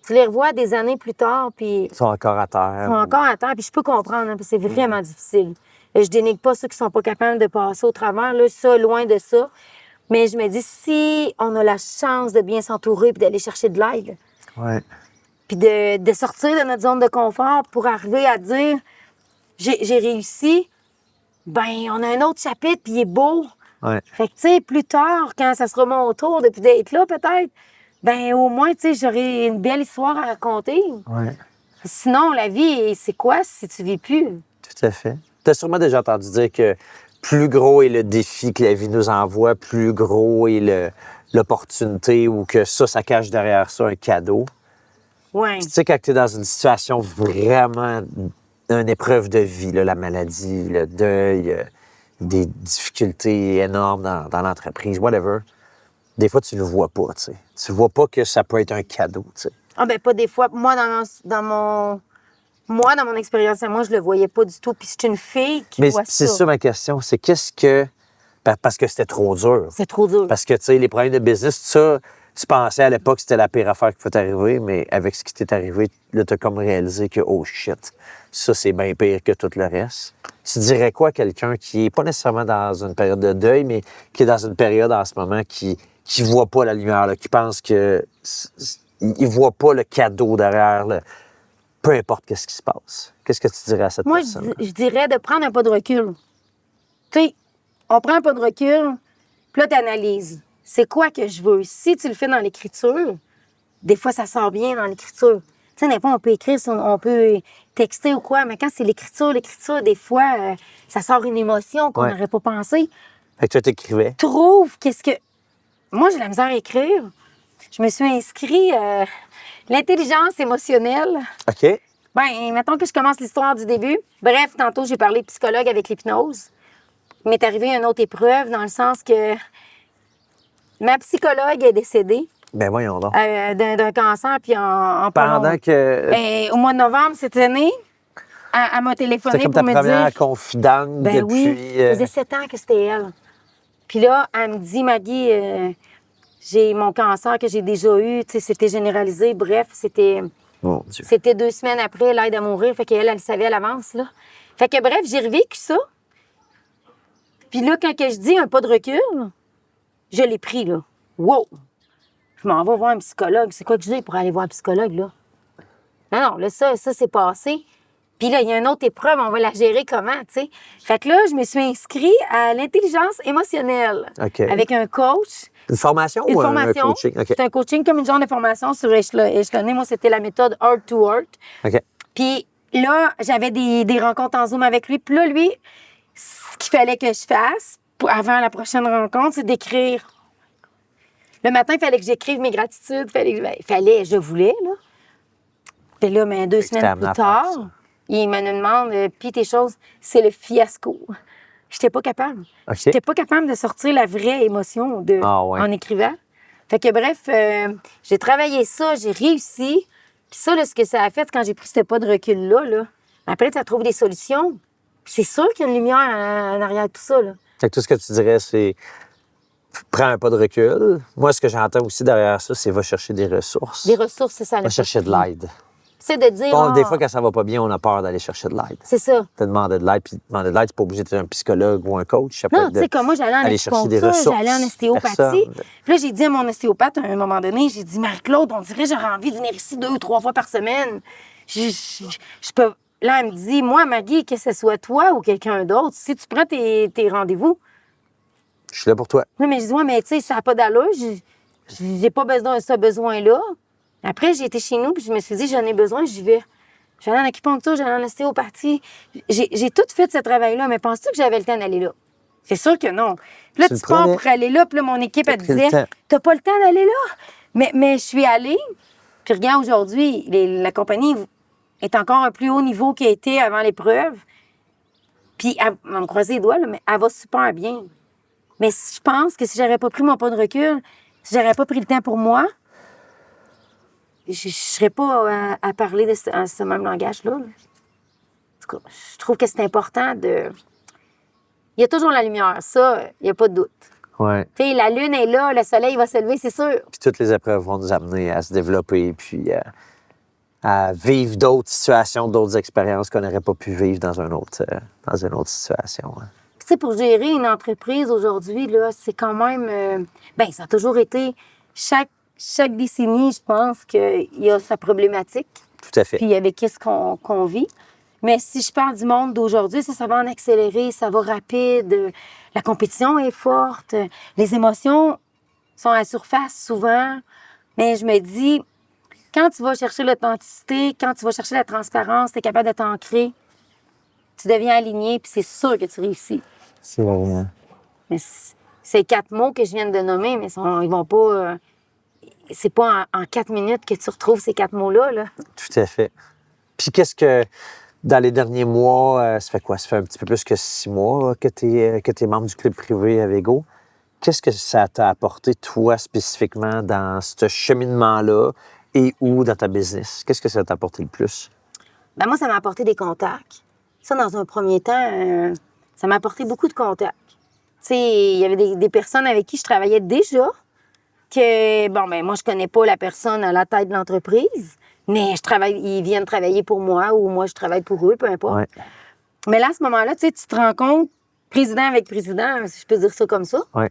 [SPEAKER 1] Tu les revois des années plus tard, puis...
[SPEAKER 2] Ils sont encore à terre.
[SPEAKER 1] Ils sont encore à terre, puis je peux comprendre, hein, parce que c'est vraiment difficile. Je dénigre pas ceux qui sont pas capables de passer au travers, là, ça, loin de ça. Mais je me dis, si on a la chance de bien s'entourer puis d'aller chercher de l'aide,
[SPEAKER 2] Ouais.
[SPEAKER 1] puis de sortir de notre zone de confort pour arriver à dire, j'ai réussi, ben on a un autre chapitre, puis il est beau.
[SPEAKER 2] Ouais.
[SPEAKER 1] Fait que, tu sais, plus tard, quand ça sera mon tour depuis d'être là, peut-être, ben au moins, tu sais, j'aurai une belle histoire à raconter.
[SPEAKER 2] Ouais.
[SPEAKER 1] Sinon, la vie, c'est quoi si tu vis plus?
[SPEAKER 2] Tout à fait. Tu as sûrement déjà entendu dire que plus gros est le défi que la vie nous envoie, plus gros est l'opportunité ou que ça cache derrière ça un cadeau.
[SPEAKER 1] Ouais.
[SPEAKER 2] Tu sais, quand tu es dans une situation vraiment, une épreuve de vie, là, la maladie, le deuil, des difficultés énormes dans l'entreprise, whatever, des fois, tu le vois pas, tu sais. Tu vois pas que ça peut être un cadeau, tu sais.
[SPEAKER 1] Ah ben pas des fois. Moi, dans mon expérience à moi, je le voyais pas du tout. Puis c'est une fille qui
[SPEAKER 2] Mais
[SPEAKER 1] voit
[SPEAKER 2] c'est
[SPEAKER 1] ça.
[SPEAKER 2] ça ma question, c'est qu'est-ce que... Parce que c'était trop dur.
[SPEAKER 1] C'est trop dur.
[SPEAKER 2] Parce que, tu sais, les problèmes de business, ça, tu pensais à l'époque que c'était la pire affaire qui pouvait t'arriver, mais avec ce qui t'est arrivé, là, t'as comme réalisé que, oh shit, ça, c'est bien pire que tout le reste. Tu dirais quoi à quelqu'un qui est pas nécessairement dans une période de deuil, mais qui est dans une période en ce moment qui voit pas la lumière, là, qui pense que... Il voit pas le cadeau derrière, là, peu importe qu'est-ce qui se passe. Qu'est-ce que tu dirais à cette
[SPEAKER 1] Moi,
[SPEAKER 2] personne?
[SPEAKER 1] je dirais de prendre un pas de recul. Tu sais, on prend un pas de recul, puis là, tu analyses. C'est quoi que je veux? Si tu le fais dans l'écriture, des fois, ça sort bien dans l'écriture. Tu sais, des fois, on peut écrire, on peut texter ou quoi, mais quand c'est l'écriture, des fois, ça sort une émotion qu'on
[SPEAKER 2] Ouais.
[SPEAKER 1] n'aurait pas pensé.
[SPEAKER 2] Fait que toi, t'écrivais.
[SPEAKER 1] Trouve qu'est-ce que... Moi, j'ai la misère à écrire. Je me suis inscrite l'intelligence émotionnelle.
[SPEAKER 2] OK.
[SPEAKER 1] Ben, mettons que je commence l'histoire du début. Bref, tantôt, j'ai parlé psychologue avec l'hypnose. Il m'est arrivé une autre épreuve dans le sens que ma psychologue est décédée
[SPEAKER 2] Ben voyons donc.
[SPEAKER 1] d'un cancer, puis en pas
[SPEAKER 2] Pendant
[SPEAKER 1] long.
[SPEAKER 2] que...
[SPEAKER 1] Ben, au mois de novembre cette année, elle m'a téléphoné
[SPEAKER 2] C'était comme
[SPEAKER 1] pour
[SPEAKER 2] ta
[SPEAKER 1] me
[SPEAKER 2] première
[SPEAKER 1] dire...
[SPEAKER 2] confidente
[SPEAKER 1] Ben
[SPEAKER 2] depuis...
[SPEAKER 1] oui, ça faisait 7 ans que c'était elle. Puis là, elle me dit, Maggie, j'ai mon cancer que j'ai déjà eu, tu sais, c'était généralisé. Bref, c'était
[SPEAKER 2] Mon Dieu.
[SPEAKER 1] 2 semaines après l'aide à mourir. Fait qu'elle, elle le savait à l'avance, là. Fait que bref, j'ai revécu ça. Puis là, quand que je dis un pas de recul, je l'ai pris, là. Wow! Je m'en vais voir un psychologue. C'est quoi que je dis pour aller voir un psychologue, là? Non, là, ça c'est passé. Puis là, il y a une autre épreuve, on va la gérer comment, tu sais. Fait que là, je me suis inscrite à l'intelligence émotionnelle.
[SPEAKER 2] OK.
[SPEAKER 1] Avec un coach.
[SPEAKER 2] Une formation
[SPEAKER 1] Une
[SPEAKER 2] ou
[SPEAKER 1] formation.
[SPEAKER 2] un coaching? OK.
[SPEAKER 1] C'est un coaching comme une genre de formation sur échelonné. Moi, c'était la méthode Heart to Heart.
[SPEAKER 2] OK.
[SPEAKER 1] Puis là, j'avais des rencontres en Zoom avec lui. Puis là, lui, ce qu'il fallait que je fasse avant la prochaine rencontre, c'est d'écrire Le matin, il fallait que j'écrive mes gratitudes. Je voulais, là. Puis là, mais 2 semaines
[SPEAKER 2] amené
[SPEAKER 1] plus
[SPEAKER 2] à faire
[SPEAKER 1] tard,
[SPEAKER 2] ça.
[SPEAKER 1] il me demande, puis tes choses, c'est le fiasco. J'étais pas capable.
[SPEAKER 2] OK.
[SPEAKER 1] J'étais pas capable de sortir la vraie émotion
[SPEAKER 2] Ah ouais.
[SPEAKER 1] en écrivant. Fait que bref, j'ai travaillé ça, j'ai réussi. Puis ça, là, ce que ça a fait quand j'ai pris ce pas de recul-là, là, après, tu trouves des solutions. C'est sûr qu'il y a une lumière en arrière de tout ça, là.
[SPEAKER 2] Fait que tout ce que tu dirais, c'est prends un pas de recul. Moi, ce que j'entends aussi derrière ça, c'est va chercher des ressources.
[SPEAKER 1] Des ressources, c'est ça.
[SPEAKER 2] Va chercher de l'aide.
[SPEAKER 1] C'est de dire.
[SPEAKER 2] Bon, des
[SPEAKER 1] ah,
[SPEAKER 2] fois, quand ça va pas bien, on a peur d'aller chercher de l'aide.
[SPEAKER 1] c'est ça.
[SPEAKER 2] De demander de l'aide, puis demander de l'aide, c'est pas obligé d'être un psychologue ou un coach. Ça peut
[SPEAKER 1] Non,
[SPEAKER 2] être
[SPEAKER 1] tu sais, comme moi, j'allais en
[SPEAKER 2] aller chercher des
[SPEAKER 1] acupuncture,
[SPEAKER 2] ressources.
[SPEAKER 1] j'allais en ostéopathie.
[SPEAKER 2] Personne.
[SPEAKER 1] Puis là, j'ai dit à mon ostéopathe à un moment donné, j'ai dit, Marie-Claude, on dirait que j'aurais envie de venir ici 2 ou 3 fois par semaine. Je peux. Là, elle me dit, moi, Maggie, que ce soit toi ou quelqu'un d'autre, si tu prends tes rendez-vous.
[SPEAKER 2] Je suis là pour toi.
[SPEAKER 1] Oui, mais je dis, ouais, mais tu sais, ça n'a pas d'allure. J'ai pas besoin de ce besoin-là. Après, j'ai été chez nous, puis je me suis dit, j'en ai besoin, j'y vais. J'allais en acupuncture, j'allais en ostéopathie. J'ai tout fait ce travail-là, mais penses-tu que j'avais le temps d'aller là? C'est sûr que non. Puis là,
[SPEAKER 2] Tu le
[SPEAKER 1] tu pars
[SPEAKER 2] prenais.
[SPEAKER 1] pour aller là, puis là, mon équipe, elle
[SPEAKER 2] pris le
[SPEAKER 1] disait,
[SPEAKER 2] temps.
[SPEAKER 1] t'as pas le temps d'aller là. Mais je suis allée, puis regarde, aujourd'hui, la compagnie est encore à un plus haut niveau qu'elle était avant l'épreuve. Puis, elle va me croiser les doigts, là, mais elle va super bien. Mais je pense que si j'aurais pas pris mon pas de recul, si j'aurais pas pris le temps pour moi, je serais pas à parler de ce même langage-là. En tout cas, je trouve que c'est important de... Il y a toujours la lumière, ça, il n'y a pas de doute.
[SPEAKER 2] Ouais.
[SPEAKER 1] Tu sais, la lune est là, le soleil va se lever, c'est sûr.
[SPEAKER 2] Puis toutes les épreuves vont nous amener à se développer, puis à vivre d'autres situations, d'autres expériences qu'on n'aurait pas pu vivre dans une autre situation. Hein.
[SPEAKER 1] Puis, tu sais, pour gérer une entreprise aujourd'hui, là, c'est quand même... bien, ça a toujours été... Chaque décennie, je pense qu'il y a sa problématique.
[SPEAKER 2] Tout à fait.
[SPEAKER 1] Puis avec qu'est-ce qu'on vit. Mais si je parle du monde d'aujourd'hui, ça va en accéléré, ça va rapide, la compétition est forte, les émotions sont à la surface souvent. Mais je me dis, quand tu vas chercher l'authenticité, quand tu vas chercher la transparence, tu es capable de t'ancrer, tu deviens aligné, puis c'est sûr que tu réussis.
[SPEAKER 2] C'est vrai.
[SPEAKER 1] Mais c'est 4 mots que je viens de nommer, mais ils vont pas... c'est pas en 4 minutes que tu retrouves ces 4 mots-là, là.
[SPEAKER 2] Tout à fait. Puis qu'est-ce que, dans les derniers mois, ça fait quoi? Ça fait un petit peu plus que 6 mois que tu es membre du club privé Avego. Qu'est-ce que ça t'a apporté, toi, spécifiquement, dans ce cheminement-là et ou dans ta business? Qu'est-ce que ça t'a apporté le plus?
[SPEAKER 1] Ben moi, ça m'a apporté des contacts. Ça, dans un premier temps, ça m'a apporté beaucoup de contacts. Tu sais, il y avait des personnes avec qui je travaillais déjà, que, bon, ben moi, je connais pas la personne à la tête de l'entreprise, mais ils viennent travailler pour moi ou moi, je travaille pour eux, peu importe.
[SPEAKER 2] Ouais.
[SPEAKER 1] Mais là, à ce moment-là, tu sais, tu te rends compte, président avec président, si je peux dire ça comme ça.
[SPEAKER 2] Ouais.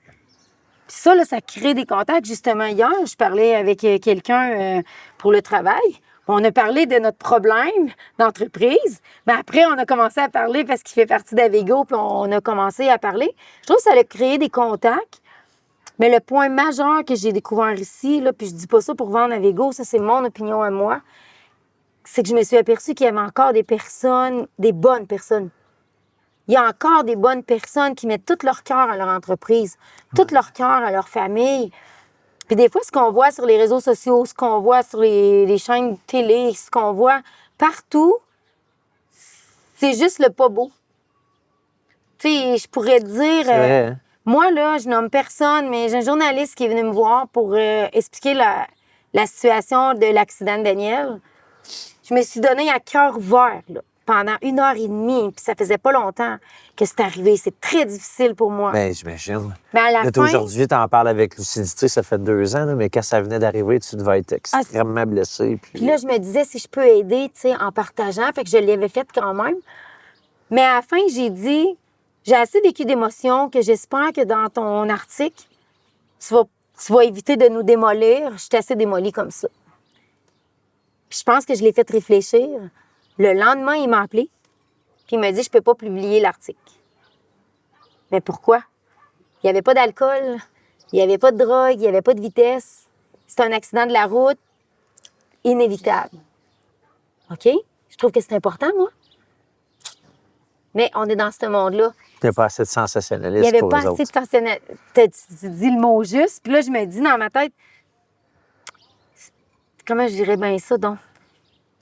[SPEAKER 1] Puis ça, là, ça crée des contacts. Justement, hier, je parlais avec quelqu'un pour le travail. On a parlé de notre problème d'entreprise, mais après, on a commencé à parler parce qu'il fait partie d'Avego, puis on a commencé à parler. Je trouve que ça a créé des contacts. Mais le point majeur que j'ai découvert ici, là, puis je dis pas ça pour vendre Avego, ça, c'est mon opinion à moi, c'est que je me suis aperçue qu'il y avait encore des personnes, des bonnes personnes. Il y a encore des bonnes personnes qui mettent tout leur cœur à leur entreprise, tout leur cœur à leur famille. Puis des fois, ce qu'on voit sur les réseaux sociaux, ce qu'on voit sur les chaînes de télé, ce qu'on voit partout, c'est juste le pas beau. Tu sais, je pourrais dire...
[SPEAKER 2] C'est vrai, hein?
[SPEAKER 1] Moi, là, je nomme personne, mais j'ai un journaliste qui est venu me voir pour expliquer la situation de l'accident de Daniel. Je me suis donné à cœur ouvert, là, pendant 1h30, puis ça faisait pas longtemps que c'est arrivé. C'est très difficile pour moi.
[SPEAKER 2] Bien, j'imagine.
[SPEAKER 1] Mais à la
[SPEAKER 2] Là,
[SPEAKER 1] fin...
[SPEAKER 2] aujourd'hui, tu en parles avec lucidité, ça fait 2 ans, là, mais quand ça venait d'arriver, tu devais être extrêmement blessé.
[SPEAKER 1] Puis là, je me disais si je peux aider, tu sais, en partageant. Fait que je l'avais fait quand même. Mais à la fin, j'ai dit, j'ai assez vécu d'émotions que j'espère que dans ton article, tu vas éviter de nous démolir. Je suis assez démolie comme ça. Puis je pense que je l'ai fait réfléchir. Le lendemain, il m'a appelé. Puis il m'a dit, je peux pas publier l'article. Mais pourquoi? Il n'y avait pas d'alcool, il n'y avait pas de drogue, il n'y avait pas de vitesse. C'est un accident de la route inévitable. OK? Je trouve que c'est important, moi. Mais on est dans ce monde-là.
[SPEAKER 2] Il n'y a pas assez de
[SPEAKER 1] Il
[SPEAKER 2] sensationnalisme
[SPEAKER 1] n'y avait
[SPEAKER 2] pour
[SPEAKER 1] pas
[SPEAKER 2] eux
[SPEAKER 1] assez
[SPEAKER 2] autres.
[SPEAKER 1] de personnel. Tu dis le mot juste, puis là, je me dis dans ma tête, comment je dirais bien ça, donc?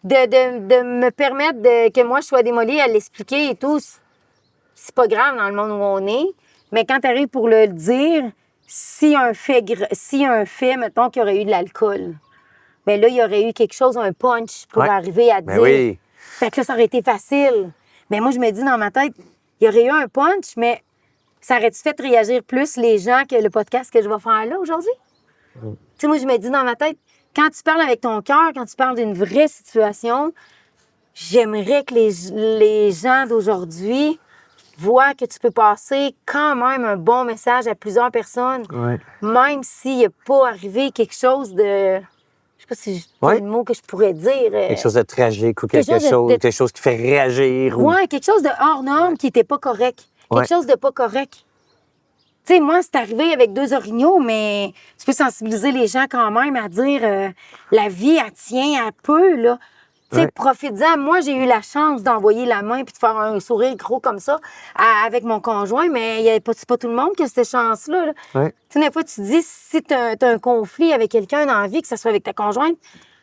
[SPEAKER 1] De me permettre que moi, je sois démolie à l'expliquer et tout, c'est pas grave dans le monde où on est. Mais quand tu arrives pour le dire, si un fait, mettons, qu'il y aurait eu de l'alcool, bien là, il y aurait eu quelque chose, un punch pour
[SPEAKER 2] Ouais.
[SPEAKER 1] arriver à
[SPEAKER 2] Ben
[SPEAKER 1] dire.
[SPEAKER 2] oui.
[SPEAKER 1] Fait que là, ça aurait été facile. Mais moi, je me dis dans ma tête, il y aurait eu un punch, mais ça aurait-tu fait réagir plus les gens que le podcast que je vais faire là aujourd'hui? Tu sais, moi, je me dis dans ma tête, quand tu parles avec ton cœur, quand tu parles d'une vraie situation, j'aimerais que les gens d'aujourd'hui voient que tu peux passer quand même un bon message à plusieurs personnes,
[SPEAKER 2] Ouais.
[SPEAKER 1] même s'il n'est pas arrivé quelque chose de... Je sais pas si c'est
[SPEAKER 2] Ouais.
[SPEAKER 1] le mot que je pourrais dire.
[SPEAKER 2] Quelque chose de tragique ou
[SPEAKER 1] quelque
[SPEAKER 2] quelque chose qui fait réagir. Ou...
[SPEAKER 1] Ouais, quelque chose de hors norme qui n'était pas correct. Quelque
[SPEAKER 2] Ouais.
[SPEAKER 1] chose de pas correct. Tu sais, moi, c'est arrivé avec 2 orignaux, mais tu peux sensibiliser les gens quand même à dire la vie, elle tient à peu, là. Tu sais,
[SPEAKER 2] Ouais.
[SPEAKER 1] profites-en. Moi, j'ai eu la chance d'envoyer la main puis de faire un sourire gros comme ça avec mon conjoint, mais c'est pas tout le monde qui a cette chance-là. Là.
[SPEAKER 2] Ouais.
[SPEAKER 1] Tu sais, des fois, tu te dis, si tu as un conflit avec quelqu'un dans la vie, que ce soit avec ta conjointe,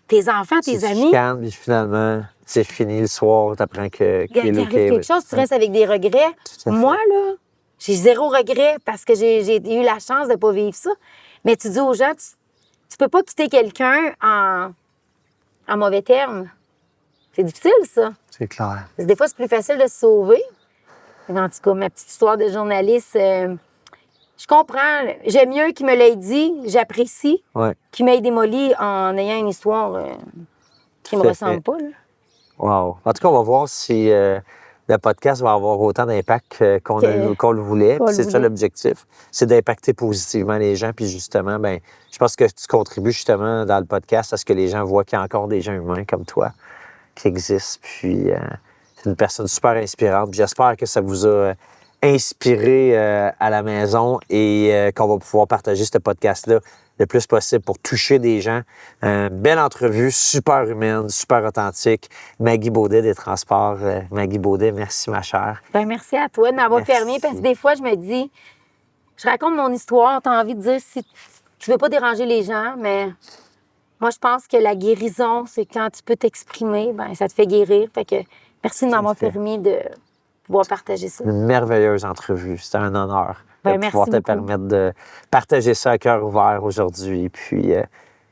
[SPEAKER 1] tes enfants, tes
[SPEAKER 2] Tu
[SPEAKER 1] amis,
[SPEAKER 2] chicanes, puis finalement, c'est fini le soir, tu apprends qu'il
[SPEAKER 1] il
[SPEAKER 2] est
[SPEAKER 1] arrive
[SPEAKER 2] OK.
[SPEAKER 1] quelque chose, tu restes avec des regrets.
[SPEAKER 2] Tout à fait.
[SPEAKER 1] Moi, là, j'ai 0 regret parce que j'ai eu la chance de ne pas vivre ça. Mais tu dis aux gens, tu peux pas quitter quelqu'un en mauvais termes. C'est difficile, ça.
[SPEAKER 2] C'est clair.
[SPEAKER 1] Parce que des fois, c'est plus facile de se sauver. En tout cas, ma petite histoire de journaliste, je comprends. J'aime mieux qu'il me l'ait dit, j'apprécie,
[SPEAKER 2] Ouais.
[SPEAKER 1] qu'il m'ait démoli en ayant une histoire qui me
[SPEAKER 2] Tout à
[SPEAKER 1] ressemble
[SPEAKER 2] fait.
[SPEAKER 1] pas. Là.
[SPEAKER 2] Wow. En tout cas, on va voir si le podcast va avoir autant d'impact qu'on le voulait.
[SPEAKER 1] qu'on
[SPEAKER 2] Puis
[SPEAKER 1] le
[SPEAKER 2] c'est ça
[SPEAKER 1] voulait.
[SPEAKER 2] l'objectif, c'est d'impacter positivement les gens. Puis justement, ben, je pense que tu contribues justement dans le podcast à ce que les gens voient qu'il y a encore des gens humains comme toi qui existent. Puis c'est une personne super inspirante. Puis j'espère que ça vous a inspiré à la maison et qu'on va pouvoir partager ce podcast-là le plus possible pour toucher des gens. Belle entrevue, super humaine, super authentique. Maggie Baudet des Transports. Maggie Baudet, merci ma chère.
[SPEAKER 1] Ben, merci à toi de m'avoir
[SPEAKER 2] Merci.
[SPEAKER 1] permis parce que des fois, je me dis, je raconte mon histoire, tu as envie de dire si tu veux pas déranger les gens, mais moi, je pense que la guérison, c'est quand tu peux t'exprimer, ben ça te fait guérir. Fait que merci de m'avoir
[SPEAKER 2] fait.
[SPEAKER 1] permis de pouvoir partager ça.
[SPEAKER 2] Une merveilleuse entrevue. C'était un honneur
[SPEAKER 1] Ben,
[SPEAKER 2] de
[SPEAKER 1] merci
[SPEAKER 2] pouvoir te
[SPEAKER 1] beaucoup.
[SPEAKER 2] permettre de partager ça à cœur ouvert aujourd'hui, puis que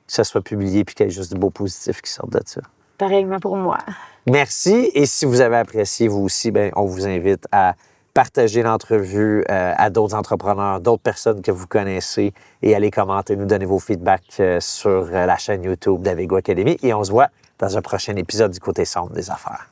[SPEAKER 2] ça soit publié, puis qu'il y ait juste du beau positif qui sorte de ça.
[SPEAKER 1] Pareillement pour moi.
[SPEAKER 2] Merci. Et si vous avez apprécié, vous aussi, ben, on vous invite à partager l'entrevue à d'autres entrepreneurs, d'autres personnes que vous connaissez et allez commenter, nous donner vos feedbacks sur la chaîne YouTube d'Avego Academy. Et on se voit dans un prochain épisode du Côté sombre des affaires.